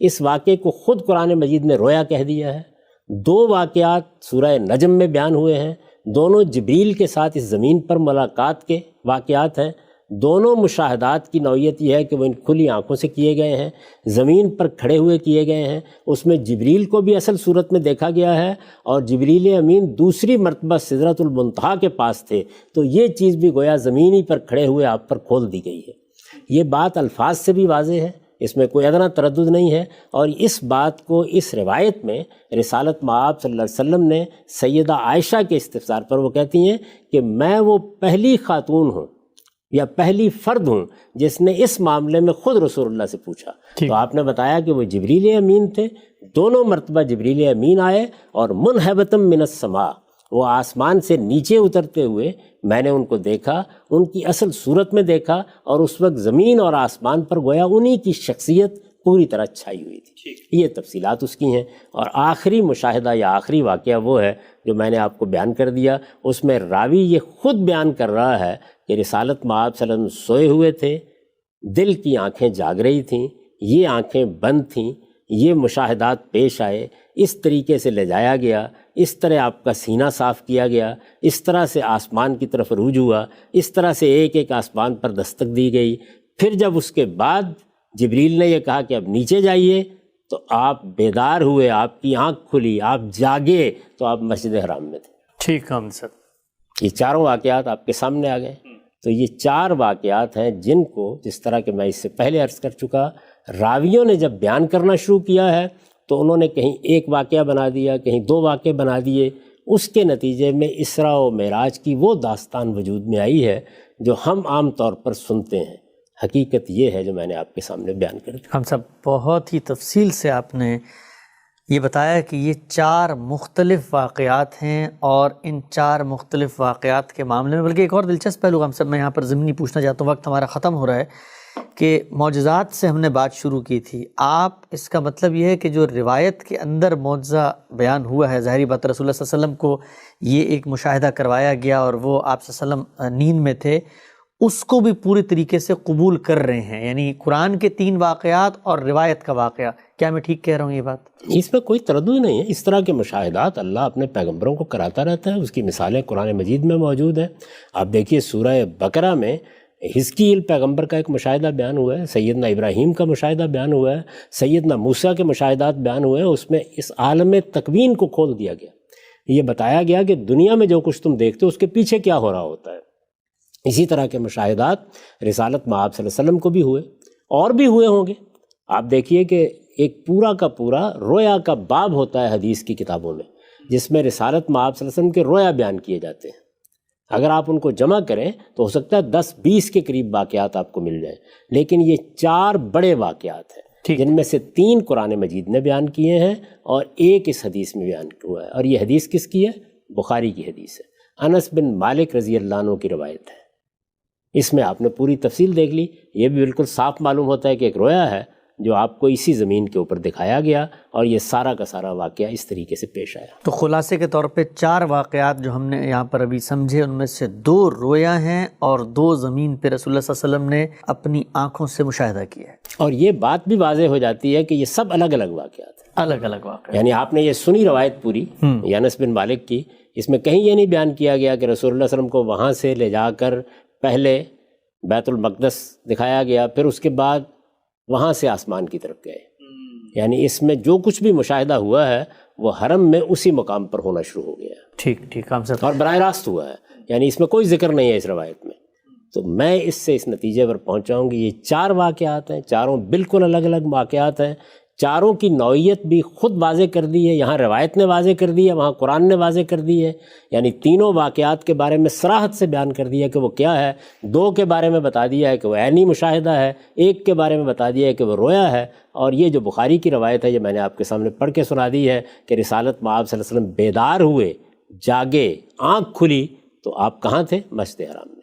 [SPEAKER 1] اس واقعے کو خود قرآن مجید نے رویا کہہ دیا ہے۔ 2 واقعات سورہ نجم میں بیان ہوئے ہیں، دونوں جبریل کے ساتھ اس زمین پر ملاقات کے واقعات ہیں۔ دونوں مشاہدات کی نوعیت یہ ہے کہ وہ ان کھلی آنکھوں سے کیے گئے ہیں، زمین پر کھڑے ہوئے کیے گئے ہیں، اس میں جبریل کو بھی اصل صورت میں دیکھا گیا ہے، اور جبریل امین دوسری مرتبہ سدرۃ المنتہا کے پاس تھے، تو یہ چیز بھی گویا زمینی پر کھڑے ہوئے آپ پر کھول دی گئی ہے۔ یہ بات الفاظ سے بھی واضح ہے، اس میں کوئی ادنیٰ تردد نہیں ہے، اور اس بات کو اس روایت میں رسالت مآب صلی اللہ علیہ وسلم نے سیدہ عائشہ کے استفسار پر وہ کہتی ہیں کہ میں وہ پہلی خاتون ہوں یا پہلی فرد ہوں جس نے اس معاملے میں خود رسول اللہ سے پوچھا۔ تو آپ نے بتایا کہ وہ جبریل امین تھے، دونوں مرتبہ جبریل امین آئے، اور منحبتم من السماء، وہ آسمان سے نیچے اترتے ہوئے میں نے ان کو دیکھا، ان کی اصل صورت میں دیکھا، اور اس وقت زمین اور آسمان پر گویا انہی کی شخصیت پوری طرح چھائی ہوئی تھی۔ یہ تفصیلات اس کی ہیں، اور آخری مشاہدہ یا آخری واقعہ وہ ہے جو میں نے آپ کو بیان کر دیا۔ اس میں راوی یہ خود بیان کر رہا ہے کہ رسالت مآب صلی اللہ علیہ وسلم سوئے ہوئے تھے، دل کی آنکھیں جاگ رہی تھیں، یہ آنکھیں بند تھیں، یہ مشاہدات پیش آئے، اس طریقے سے لے جایا گیا، اس طرح آپ کا سینہ صاف کیا گیا، اس طرح سے آسمان کی طرف رجوع ہوا، اس طرح سے ایک ایک آسمان پر دستک دی گئی۔ پھر جب اس کے بعد جبریل نے یہ کہا کہ اب نیچے جائیے، تو آپ بیدار ہوئے، آپ کی آنکھ کھلی، آپ جاگے، تو آپ مسجد حرام میں تھے۔
[SPEAKER 3] ٹھیک ہے سر،
[SPEAKER 1] یہ چاروں واقعات آپ کے سامنے آ گئے۔ تو یہ 4 واقعات ہیں جن کو، جس طرح کہ میں اس سے پہلے عرض کر چکا، راویوں نے جب بیان کرنا شروع کیا ہے تو انہوں نے کہیں ایک واقعہ بنا دیا، کہیں 2 واقعے بنا دیے، اس کے نتیجے میں اسراء و معراج کی وہ داستان وجود میں آئی ہے جو ہم عام طور پر سنتے ہیں۔ حقیقت یہ ہے جو میں نے آپ کے سامنے بیان کر دی۔
[SPEAKER 3] ہم صاحب بہت ہی تفصیل سے آپ نے یہ بتایا کہ یہ 4 مختلف واقعات ہیں، اور ان 4 مختلف واقعات کے معاملے میں بلکہ ایک اور دلچسپ پہلو ہم سب میں یہاں پر ضمنی پوچھنا چاہتا ہوں، وقت ہمارا ختم ہو رہا ہے، کہ معجزات سے ہم نے بات شروع کی تھی۔ آپ اس کا مطلب یہ ہے کہ جو روایت کے اندر معجزہ بیان ہوا ہے، ظاہری بات رسول اللہ صلی اللہ علیہ وسلم کو یہ ایک مشاہدہ کروایا گیا اور وہ آپ صلی اللہ علیہ وسلم نیند میں تھے، اس کو بھی پوری طریقے سے قبول کر رہے ہیں، یعنی قرآن کے 3 واقعات اور روایت کا واقعہ. کیا میں ٹھیک کہہ رہا ہوں یہ بات؟
[SPEAKER 1] اس میں کوئی تردد نہیں ہے. اس طرح کے مشاہدات اللہ اپنے پیغمبروں کو کراتا رہتا ہے، اس کی مثالیں قرآن مجید میں موجود ہیں. آپ دیکھیے سورہ بقرہ میں حزقیل پیغمبر کا ایک مشاہدہ بیان ہوا ہے، سیدنا ابراہیم کا مشاہدہ بیان ہوا ہے، سیدنا موسیٰ کے مشاہدات بیان ہوئے ہیں. اس میں اس عالم تکوین کو کھول دیا گیا، یہ بتایا گیا کہ دنیا میں جو کچھ تم دیکھتے ہو اس کے پیچھے کیا ہو رہا ہوتا ہے. اسی طرح کے مشاہدات رسالت مآب صلی اللہ علیہ وسلم کو بھی ہوئے اور بھی ہوئے ہوں گے. آپ دیکھیے کہ ایک پورا کا پورا رویا کا باب ہوتا ہے حدیث کی کتابوں میں، جس میں رسالت مآب صلی اللہ علیہ وسلم کے رویا بیان کیے جاتے ہیں. اگر آپ ان کو جمع کریں تو ہو سکتا ہے 10-20 کے قریب واقعات آپ کو مل جائیں، لیکن یہ 4 بڑے واقعات ہیں جن میں سے 3 قرآن مجید نے بیان کیے ہیں اور 1 اس حدیث میں بیان ہوا ہے. اور یہ حدیث کس کی ہے؟ بخاری کی حدیث ہے، انس بن مالک رضی اللہ عنہ کی روایت ہے. اس میں آپ نے پوری تفصیل دیکھ لی. یہ بھی بالکل صاف معلوم ہوتا ہے کہ ایک رویا ہے جو آپ کو اسی زمین کے اوپر دکھایا گیا اور یہ سارا کا سارا واقعہ اس طریقے سے پیش آیا.
[SPEAKER 3] تو خلاصے کے طور پہ 4 واقعات جو ہم نے یہاں پر ابھی سمجھے، ان میں سے 2 رویا ہیں اور 2 زمین پہ رسول اللہ صلی اللہ علیہ وسلم نے اپنی آنکھوں سے مشاہدہ کیا ہے.
[SPEAKER 1] اور یہ بات بھی واضح ہو جاتی ہے کہ یہ سب الگ الگ واقعات ہیں،
[SPEAKER 3] الگ الگ واقعات.
[SPEAKER 1] یعنی آپ نے یہ سنی روایت پوری انس بن مالک کی، اس میں کہیں یہ نہیں بیان کیا گیا کہ رسول اللہ صلی اللہ علیہ وسلم کو وہاں سے لے جا کر پہلے بیت المقدس دکھایا گیا، پھر اس کے بعد وہاں سے آسمان کی طرف گئے. یعنی اس میں جو کچھ بھی مشاہدہ ہوا ہے وہ حرم میں اسی مقام پر ہونا شروع ہو گیا.
[SPEAKER 3] ٹھیک ہم سب
[SPEAKER 1] اور براہ راست ہوا ہے، یعنی اس میں کوئی ذکر نہیں ہے اس روایت میں. تو میں اس سے اس نتیجے پر پہنچاؤں گی یہ 4 واقعات ہیں، چاروں بالکل الگ الگ واقعات ہیں. چاروں کی نوعیت بھی خود واضح کر دی ہے، یہاں روایت نے واضح کر دی ہے، وہاں قرآن نے واضح کر دی ہے. یعنی تینوں واقعات کے بارے میں صراحت سے بیان کر دیا کہ وہ کیا ہے. 2 کے بارے میں بتا دیا ہے کہ وہ عینی مشاہدہ ہے، 1 کے بارے میں بتا دیا ہے کہ وہ رویا ہے. اور یہ جو بخاری کی روایت ہے یہ میں نے آپ کے سامنے پڑھ کے سنا دی ہے کہ رسالت مآب صلی اللہ علیہ وسلم بیدار ہوئے، جاگے، آنکھ کھلی تو آپ کہاں تھے؟ مسجد حرام میں.